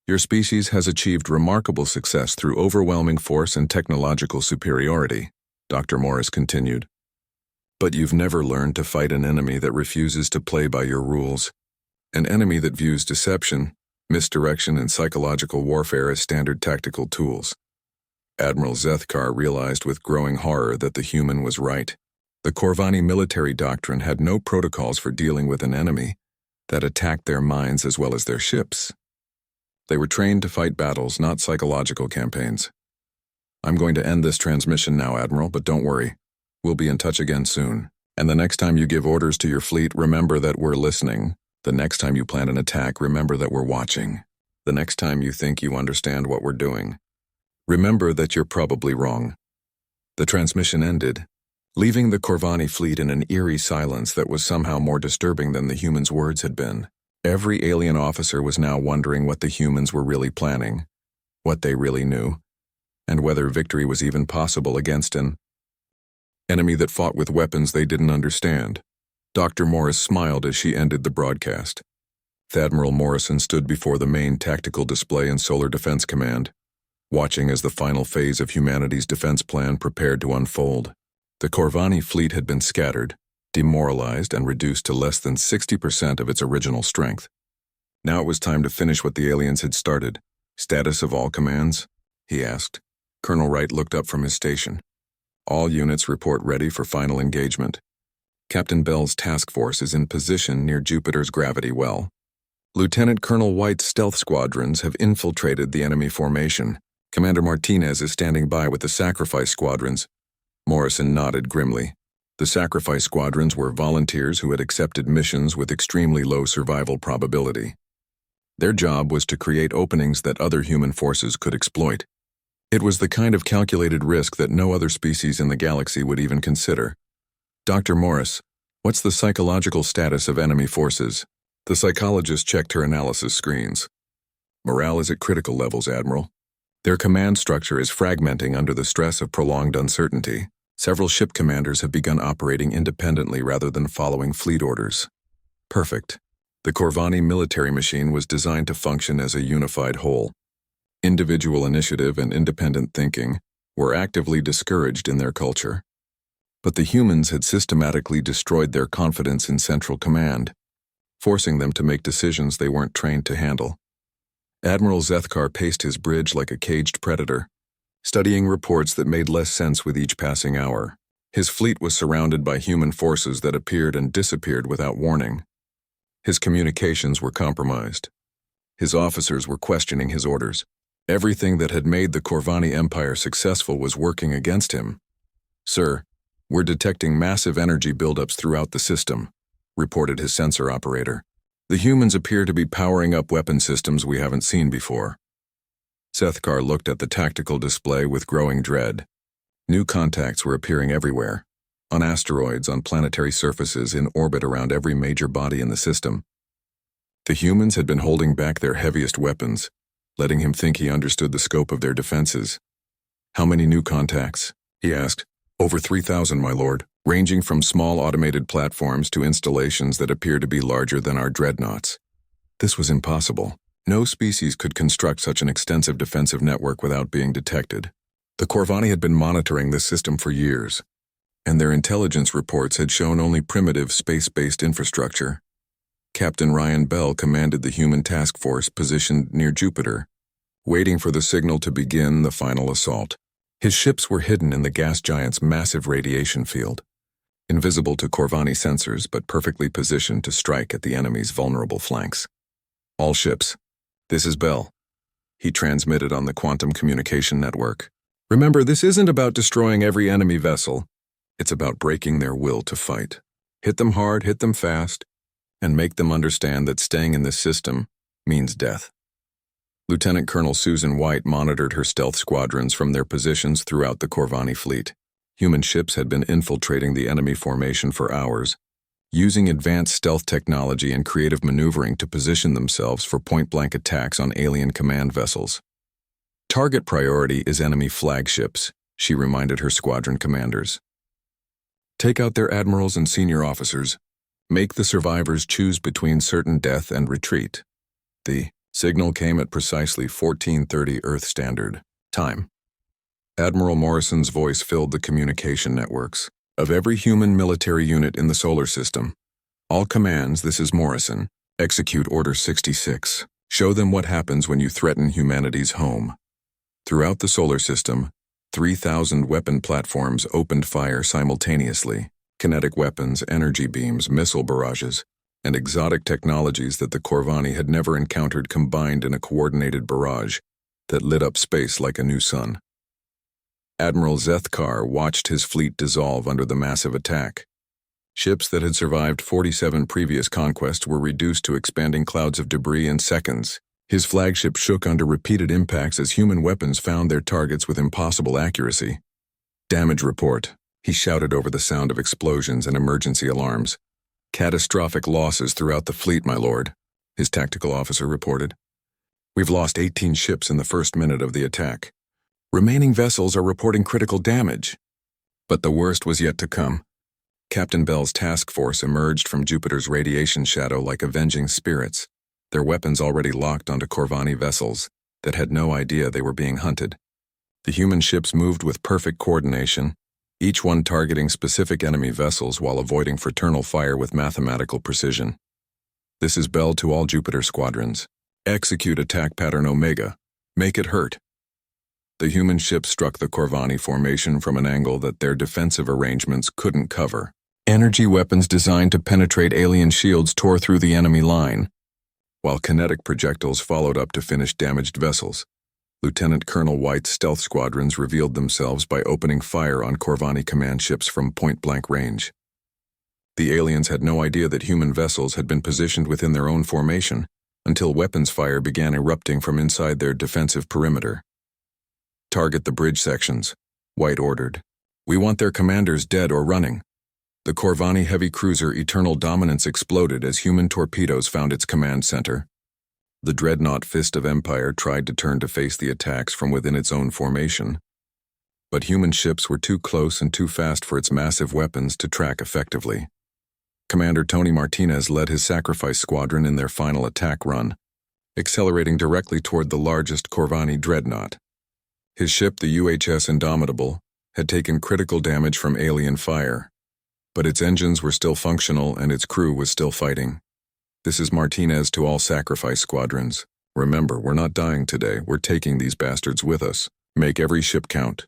"Your species has achieved remarkable success through overwhelming force and technological superiority," Dr. Morris continued. "But you've never learned to fight an enemy that refuses to play by your rules. An enemy that views deception, misdirection, and psychological warfare as standard tactical tools." Admiral Zethkar realized with growing horror that the human was right. The Corvani military doctrine had no protocols for dealing with an enemy that attacked their minds as well as their ships. They were trained to fight battles, not psychological campaigns. "I'm going to end this transmission now, Admiral, but don't worry. We'll be in touch again soon. And the next time you give orders to your fleet, remember that we're listening. The next time you plan an attack, remember that we're watching. The next time you think you understand what we're doing, remember that you're probably wrong." The transmission ended, leaving the Corvani fleet in an eerie silence that was somehow more disturbing than the humans' words had been. Every alien officer was now wondering what the humans were really planning, what they really knew, and whether victory was even possible against an enemy that fought with weapons they didn't understand. Dr. Morris smiled as she ended the broadcast. Admiral Morrison stood before the main tactical display in Solar Defense Command, watching as the final phase of humanity's defense plan prepared to unfold. The Corvani fleet had been scattered, demoralized, and reduced to less than 60% of its original strength. Now it was time to finish what the aliens had started. "Status of all commands?" he asked. Colonel Wright looked up from his station. "All units report ready for final engagement. Captain Bell's task force is in position near Jupiter's gravity well. Lieutenant Colonel White's stealth squadrons have infiltrated the enemy formation. Commander Martinez is standing by with the sacrifice squadrons." Morrison nodded grimly. The sacrifice squadrons were volunteers who had accepted missions with extremely low survival probability. Their job was to create openings that other human forces could exploit. It was the kind of calculated risk that no other species in the galaxy would even consider. "Dr. Morris, what's the psychological status of enemy forces?" The psychologist checked her analysis screens. "Morale is at critical levels, Admiral. Their command structure is fragmenting under the stress of prolonged uncertainty. Several ship commanders have begun operating independently rather than following fleet orders." Perfect. The Corvani military machine was designed to function as a unified whole. Individual initiative and independent thinking were actively discouraged in their culture. But the humans had systematically destroyed their confidence in central command, forcing them to make decisions they weren't trained to handle. Admiral Zethkar paced his bridge like a caged predator, studying reports that made less sense with each passing hour. His fleet was surrounded by human forces that appeared and disappeared without warning. His communications were compromised. His officers were questioning his orders. Everything that had made the Corvani Empire successful was working against him. "Sir, we're detecting massive energy buildups throughout the system," reported his sensor operator. "The humans appear to be powering up weapon systems we haven't seen before." Zethkar looked at the tactical display with growing dread. New contacts were appearing everywhere, on asteroids, on planetary surfaces, in orbit around every major body in the system. The humans had been holding back their heaviest weapons, letting him think he understood the scope of their defenses. "How many new contacts?" he asked. "Over 3,000, my lord, ranging from small automated platforms to installations that appear to be larger than our dreadnoughts." This was impossible. No species could construct such an extensive defensive network without being detected. The Corvani had been monitoring this system for years. and their intelligence reports had shown only primitive space-based infrastructure. Captain Ryan Bell commanded the human task force positioned near Jupiter, waiting for the signal to begin the final assault. His ships were hidden in the gas giant's massive radiation field, invisible to Corvani sensors but perfectly positioned to strike at the enemy's vulnerable flanks. All ships, this is Bell. He transmitted on the quantum communication network. Remember, this isn't about destroying every enemy vessel. It's about breaking their will to fight. Hit them hard, hit them fast, and make them understand that staying in this system means death. Lieutenant Colonel Susan White monitored her stealth squadrons from their positions throughout the Corvani fleet. Human ships had been infiltrating the enemy formation for hours, using advanced stealth technology and creative maneuvering to position themselves for point-blank attacks on alien command vessels. Target priority is enemy flagships, she reminded her squadron commanders. Take out their admirals and senior officers. Make the survivors choose between certain death and retreat. The signal came at precisely 14:30 Earth Standard Time. Admiral Morrison's voice filled the communication networks. Of every human military unit in the solar system, all commands, this is Morrison. Execute Order 66. Show them what happens when you threaten humanity's home. Throughout the solar system, 3,000 weapon platforms opened fire simultaneously. Kinetic weapons, energy beams, missile barrages, and exotic technologies that the Corvani had never encountered combined in a coordinated barrage that lit up space like a new sun. Admiral Zethkar watched his fleet dissolve under the massive attack. Ships that had survived 47 previous conquests were reduced to expanding clouds of debris in seconds. His flagship shook under repeated impacts as human weapons found their targets with impossible accuracy. Damage report, he shouted over the sound of explosions and emergency alarms. Catastrophic losses throughout the fleet, my lord, his tactical officer reported. We've lost 18 ships in the first minute of the attack. Remaining vessels are reporting critical damage. But the worst was yet to come. Captain Bell's task force emerged from Jupiter's radiation shadow like avenging spirits, their weapons already locked onto Corvani vessels that had no idea they were being hunted. The human ships moved with perfect coordination, each one targeting specific enemy vessels while avoiding fraternal fire with mathematical precision. This is Bell to all Jupiter squadrons. Execute attack pattern Omega. Make it hurt. The human ships struck the Corvani formation from an angle that their defensive arrangements couldn't cover. Energy weapons designed to penetrate alien shields tore through the enemy line, while kinetic projectiles followed up to finish damaged vessels. Lieutenant Colonel White's stealth squadrons revealed themselves by opening fire on Corvani command ships from point-blank range. The aliens had no idea that human vessels had been positioned within their own formation until weapons fire began erupting from inside their defensive perimeter. Target the bridge sections, White ordered. We want their commanders dead or running. The Corvani heavy cruiser Eternal Dominance exploded as human torpedoes found its command center. The dreadnought Fist of Empire tried to turn to face the attacks from within its own formation, but human ships were too close and too fast for its massive weapons to track effectively. Commander Tony Martinez led his Sacrifice Squadron in their final attack run, accelerating directly toward the largest Corvani dreadnought. His ship, the UHS Indomitable, had taken critical damage from alien fire, but its engines were still functional and its crew was still fighting. This is Martinez to all Sacrifice Squadrons. Remember, we're not dying today, we're taking these bastards with us. Make every ship count.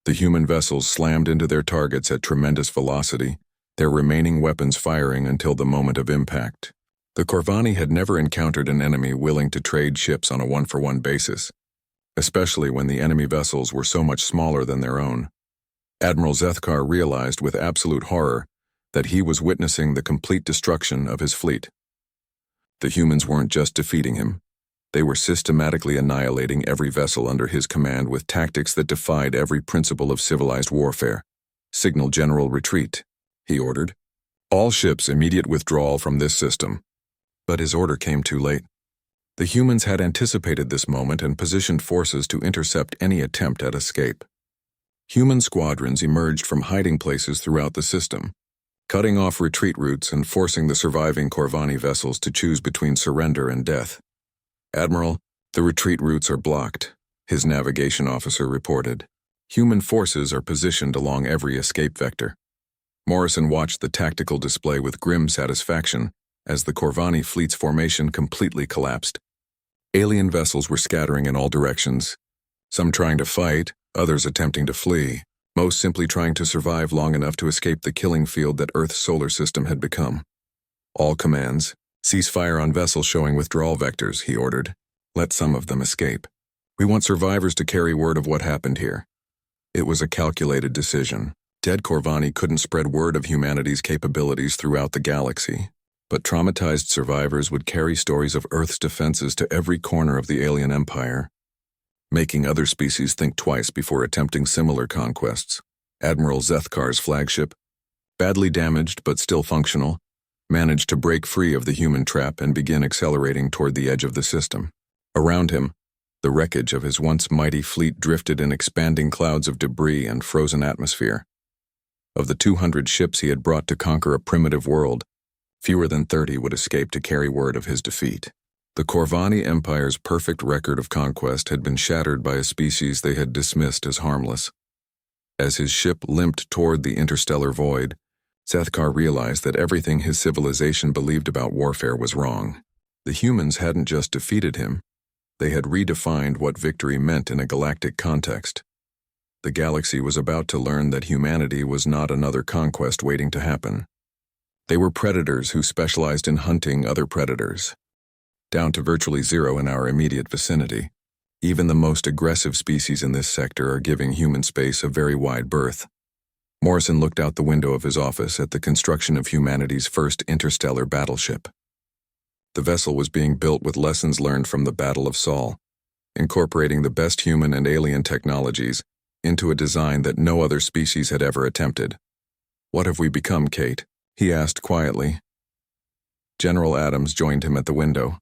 The human vessels slammed into their targets at tremendous velocity, their remaining weapons firing until the moment of impact. The Corvani had never encountered an enemy willing to trade ships on a one-for-one basis, especially when the enemy vessels were so much smaller than their own. Admiral Zethkar realized with absolute horror that he was witnessing the complete destruction of his fleet. The humans weren't just defeating him. They were systematically annihilating every vessel under his command with tactics that defied every principle of civilized warfare. Signal general retreat, he ordered. All ships immediate withdrawal from this system. But his order came too late. The humans had anticipated this moment and positioned forces to intercept any attempt at escape. Human squadrons emerged from hiding places throughout the system, cutting off retreat routes and forcing the surviving Corvani vessels to choose between surrender and death. Admiral, the retreat routes are blocked, his navigation officer reported. Human forces are positioned along every escape vector. Morrison watched the tactical display with grim satisfaction as the Corvani fleet's formation completely collapsed. Alien vessels were scattering in all directions, some trying to fight, others attempting to flee, most simply trying to survive long enough to escape the killing field that Earth's solar system had become. All commands, cease fire on vessels showing withdrawal vectors, he ordered. Let some of them escape. We want survivors to carry word of what happened here. It was a calculated decision. Dead Corvani couldn't spread word of humanity's capabilities throughout the galaxy, but traumatized survivors would carry stories of Earth's defenses to every corner of the alien empire, making other species think twice before attempting similar conquests. Admiral Zethkar's flagship, badly damaged but still functional, managed to break free of the human trap and begin accelerating toward the edge of the system. Around him, the wreckage of his once mighty fleet drifted in expanding clouds of debris and frozen atmosphere. Of the 200 ships he had brought to conquer a primitive world, fewer than 30 would escape to carry word of his defeat. The Corvani Empire's perfect record of conquest had been shattered by a species they had dismissed as harmless. As his ship limped toward the interstellar void, Zethkar realized that everything his civilization believed about warfare was wrong. The humans hadn't just defeated him, they had redefined what victory meant in a galactic context. The galaxy was about to learn that humanity was not another conquest waiting to happen. They were predators who specialized in hunting other predators. Down to virtually zero in our immediate vicinity, even the most aggressive species in this sector are giving human space a very wide berth. Morrison looked out the window of his office at the construction of humanity's first interstellar battleship. The vessel was being built with lessons learned from the Battle of Sol, incorporating the best human and alien technologies into a design that no other species had ever attempted. "What have we become, Kate?" he asked quietly. General Adams joined him at the window,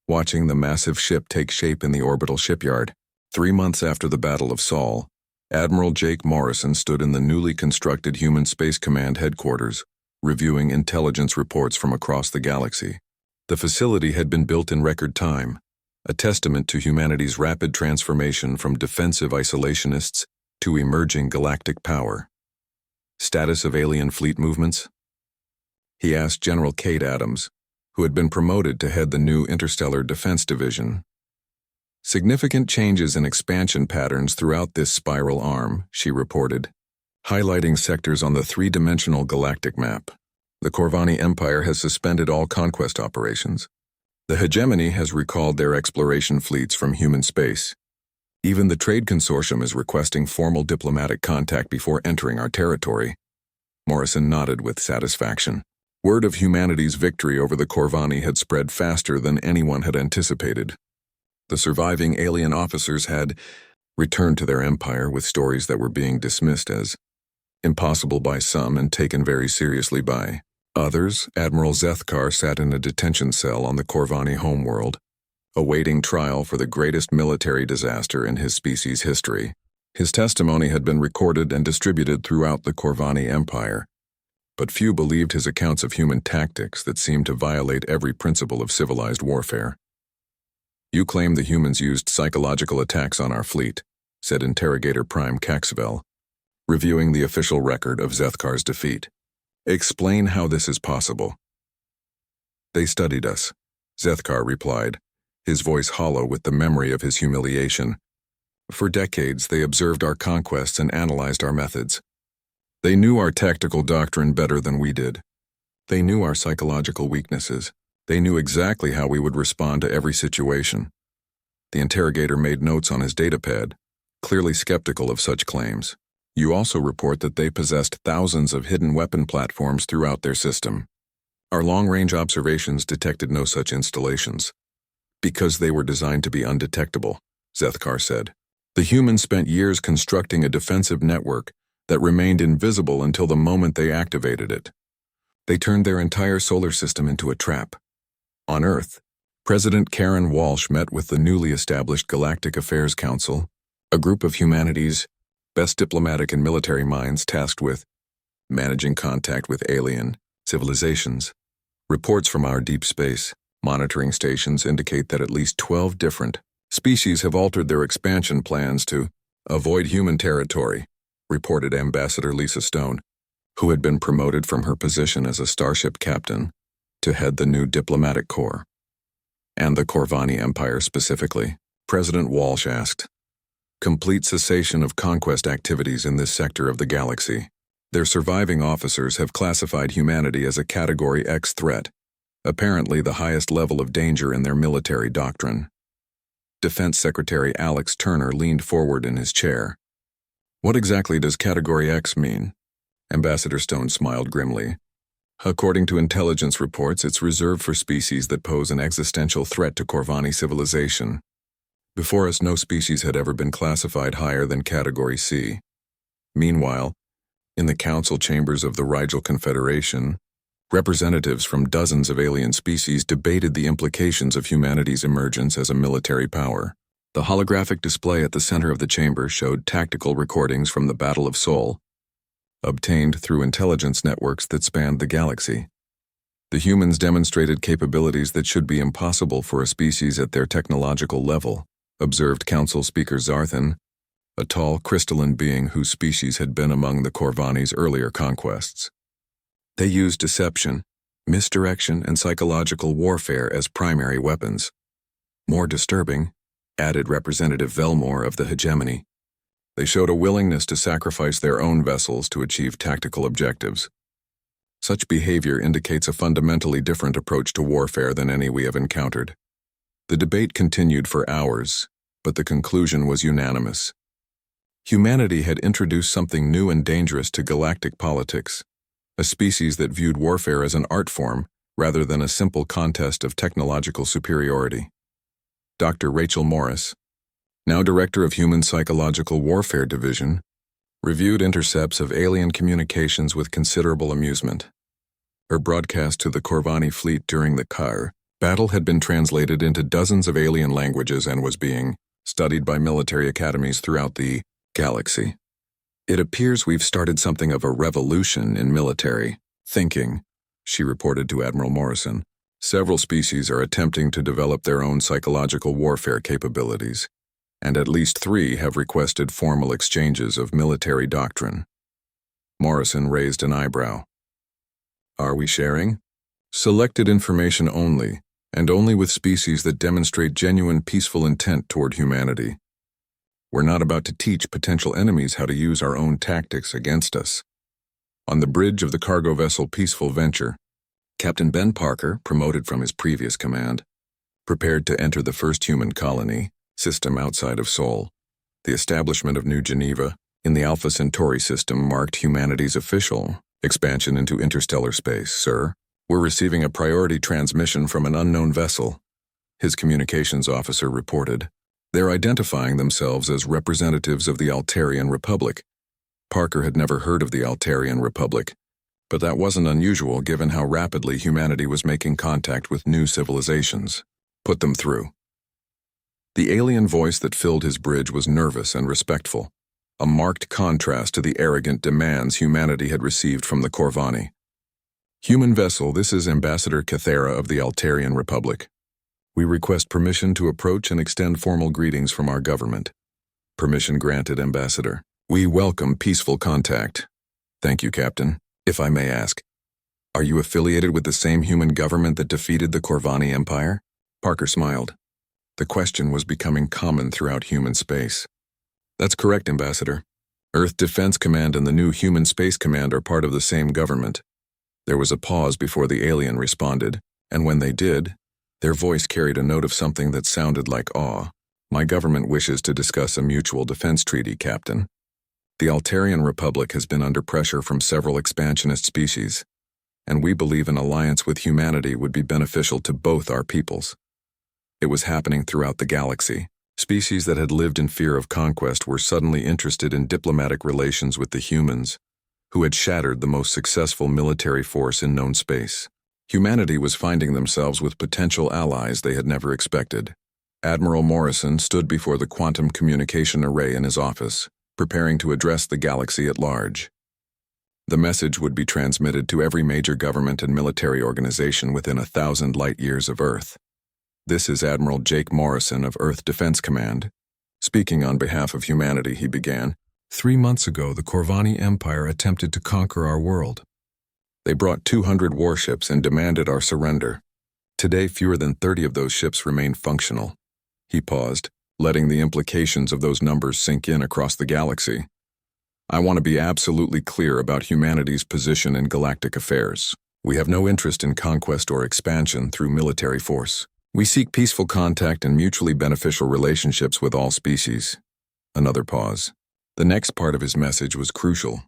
watching the massive ship take shape in the orbital shipyard. 3 months after the Battle of Sol, Admiral Jake Morrison stood in the newly constructed Human Space Command headquarters, reviewing intelligence reports from across the galaxy. The facility had been built in record time, a testament to humanity's rapid transformation from defensive isolationists to emerging galactic power. Status of alien fleet movements? He asked General Kate Adams, who had been promoted to head the new Interstellar Defense Division. Significant changes in expansion patterns throughout this spiral arm, she reported, highlighting sectors on the three-dimensional galactic map. The Corvani Empire has suspended all conquest operations. The hegemony has recalled their exploration fleets from human space. Even the Trade Consortium is requesting formal diplomatic contact before entering our territory. Morrison nodded with satisfaction. Word of humanity's victory over the Corvani had spread faster than anyone had anticipated. The surviving alien officers had returned to their empire with stories that were being dismissed as impossible by some and taken very seriously by others. Admiral Zethkar sat in a detention cell on the Corvani homeworld, awaiting trial for the greatest military disaster in his species' history. His testimony had been recorded and distributed throughout the Corvani Empire, but few believed his accounts of human tactics that seemed to violate every principle of civilized warfare. "You claim the humans used psychological attacks on our fleet," said Interrogator Prime Caxwell, reviewing the official record of Zethkar's defeat. "Explain how this is possible." "They studied us," Zethkar replied, his voice hollow with the memory of his humiliation. "For decades, they observed our conquests and analyzed our methods. They knew our tactical doctrine better than we did. They knew our psychological weaknesses. They knew exactly how we would respond to every situation." The interrogator made notes on his datapad, clearly skeptical of such claims. "You also report that they possessed thousands of hidden weapon platforms throughout their system. Our long-range observations detected no such installations. Because they were designed to be undetectable," Zethkar said. "The humans spent years constructing a defensive network that remained invisible until the moment they activated it. They turned their entire solar system into a trap. On Earth, President Karen Walsh met with the newly established Galactic Affairs Council, a group of humanity's best diplomatic and military minds tasked with managing contact with alien civilizations. Reports from our deep space monitoring stations indicate that at least 12 different species have altered their expansion plans to Avoid human territory, reported Ambassador Lisa Stone, who had been promoted from her position as a starship captain to head the new diplomatic corps. And the Corvani Empire specifically, President Walsh asked. Complete cessation of conquest activities in this sector of the galaxy. Their surviving officers have classified humanity as a Category X threat, apparently the highest level of danger in their military doctrine. Defense Secretary Alex Turner leaned forward in his chair. What exactly does Category X mean? Ambassador Stone smiled grimly. According to intelligence reports, it's reserved for species that pose an existential threat to Corvani civilization. Before us, no species had ever been classified higher than Category C. Meanwhile, in the council chambers of the Rigel Confederation, representatives from dozens of alien species debated the implications of humanity's emergence as a military power. The holographic display at the center of the chamber showed tactical recordings from the Battle of Sol, obtained through intelligence networks that spanned the galaxy. The humans demonstrated capabilities that should be impossible for a species at their technological level, observed Council Speaker Zarthan, a tall, crystalline being whose species had been among the Corvani's earlier conquests. They used deception, misdirection, and psychological warfare as primary weapons. More disturbing, added Representative Velmore of the Hegemony, they showed a willingness to sacrifice their own vessels to achieve tactical objectives. Such behavior indicates a fundamentally different approach to warfare than any we have encountered. The debate continued for hours, but the conclusion was unanimous. Humanity had introduced something new and dangerous to galactic politics, a species that viewed warfare as an art form rather than a simple contest of technological superiority. Dr. Rachel Morris, now Director of Human Psychological Warfare Division, reviewed intercepts of alien communications with considerable amusement. Her broadcast to the Corvani fleet during the Car battle had been translated into dozens of alien languages and was being studied by military academies throughout the galaxy. It appears we've started something of a revolution in military thinking, she reported to Admiral Morrison. Several species are attempting to develop their own psychological warfare capabilities, and at least 3 have requested formal exchanges of military doctrine. Morrison raised an eyebrow. Are we sharing? Selected information only, and only with species that demonstrate genuine peaceful intent toward humanity. We're not about to teach potential enemies how to use our own tactics against us. On the bridge of the cargo vessel Peaceful Venture, Captain Ben Parker, promoted from his previous command, prepared to enter the first human colony system outside of Sol. The establishment of New Geneva in the Alpha Centauri system marked humanity's official expansion into interstellar space. Sir, we're receiving a priority transmission from an unknown vessel, his communications officer reported. They're identifying themselves as representatives of the Altarian Republic. Parker had never heard of the Altarian Republic, but that wasn't unusual given how rapidly humanity was making contact with new civilizations. Put them through. The alien voice that filled his bridge was nervous and respectful, a marked contrast to the arrogant demands humanity had received from the Corvani. Human vessel, this is Ambassador Cathera of the Altarian Republic. We request permission to approach and extend formal greetings from our government. Permission granted, Ambassador. We welcome peaceful contact. Thank you, Captain. If I may ask, are you affiliated with the same human government that defeated the Corvani Empire? Parker smiled. The question was becoming common throughout human space. That's correct, Ambassador. Earth Defense Command and the new Human Space Command are part of the same government. There was a pause before the alien responded, and when they did, their voice carried a note of something that sounded like awe. My government wishes to discuss a mutual defense treaty, Captain. The Altarian Republic has been under pressure from several expansionist species, and we believe an alliance with humanity would be beneficial to both our peoples. It was happening throughout the galaxy. Species that had lived in fear of conquest were suddenly interested in diplomatic relations with the humans, who had shattered the most successful military force in known space. Humanity was finding themselves with potential allies they had never expected. Admiral Morrison stood before the quantum communication array in his office, preparing to address the galaxy at large. The message would be transmitted to every major government and military organization within 1,000 light-years of Earth. This is Admiral Jake Morrison of Earth Defense Command, Speaking on behalf of humanity, he began, 3 months ago, the Corvani Empire attempted to conquer our world. They brought 200 warships and demanded our surrender. Today, fewer than 30 of those ships remain functional. He paused, letting the implications of those numbers sink in across the galaxy. I want to be absolutely clear about humanity's position in galactic affairs. We have no interest in conquest or expansion through military force. We seek peaceful contact and mutually beneficial relationships with all species. Another pause. The next part of his message was crucial.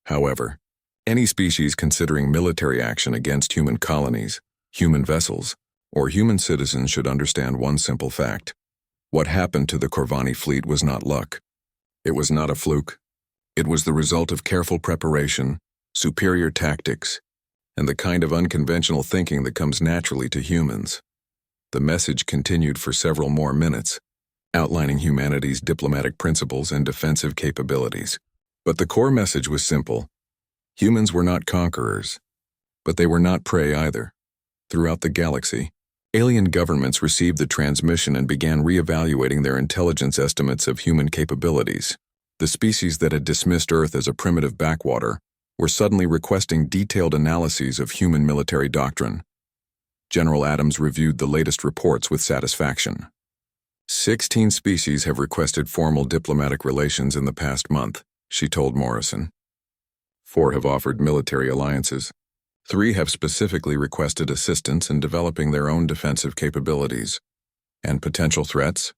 However, any species considering military action against human colonies, human vessels, or human citizens should understand one simple fact. What happened to the Corvani fleet was not luck. It was not a fluke. It was the result of careful preparation, superior tactics, and the kind of unconventional thinking that comes naturally to humans. The message continued for several more minutes, outlining humanity's diplomatic principles and defensive capabilities. But the core message was simple. Humans were not conquerors, but they were not prey either. Throughout the galaxy, alien governments received the transmission and began reevaluating their intelligence estimates of human capabilities. The species that had dismissed Earth as a primitive backwater were suddenly requesting detailed analyses of human military doctrine. General Adams reviewed the latest reports with satisfaction. 16 species have requested formal diplomatic relations in the past month, she told Morrison. 4 have offered military alliances. 3 have specifically requested assistance in developing their own defensive capabilities. And potential threats?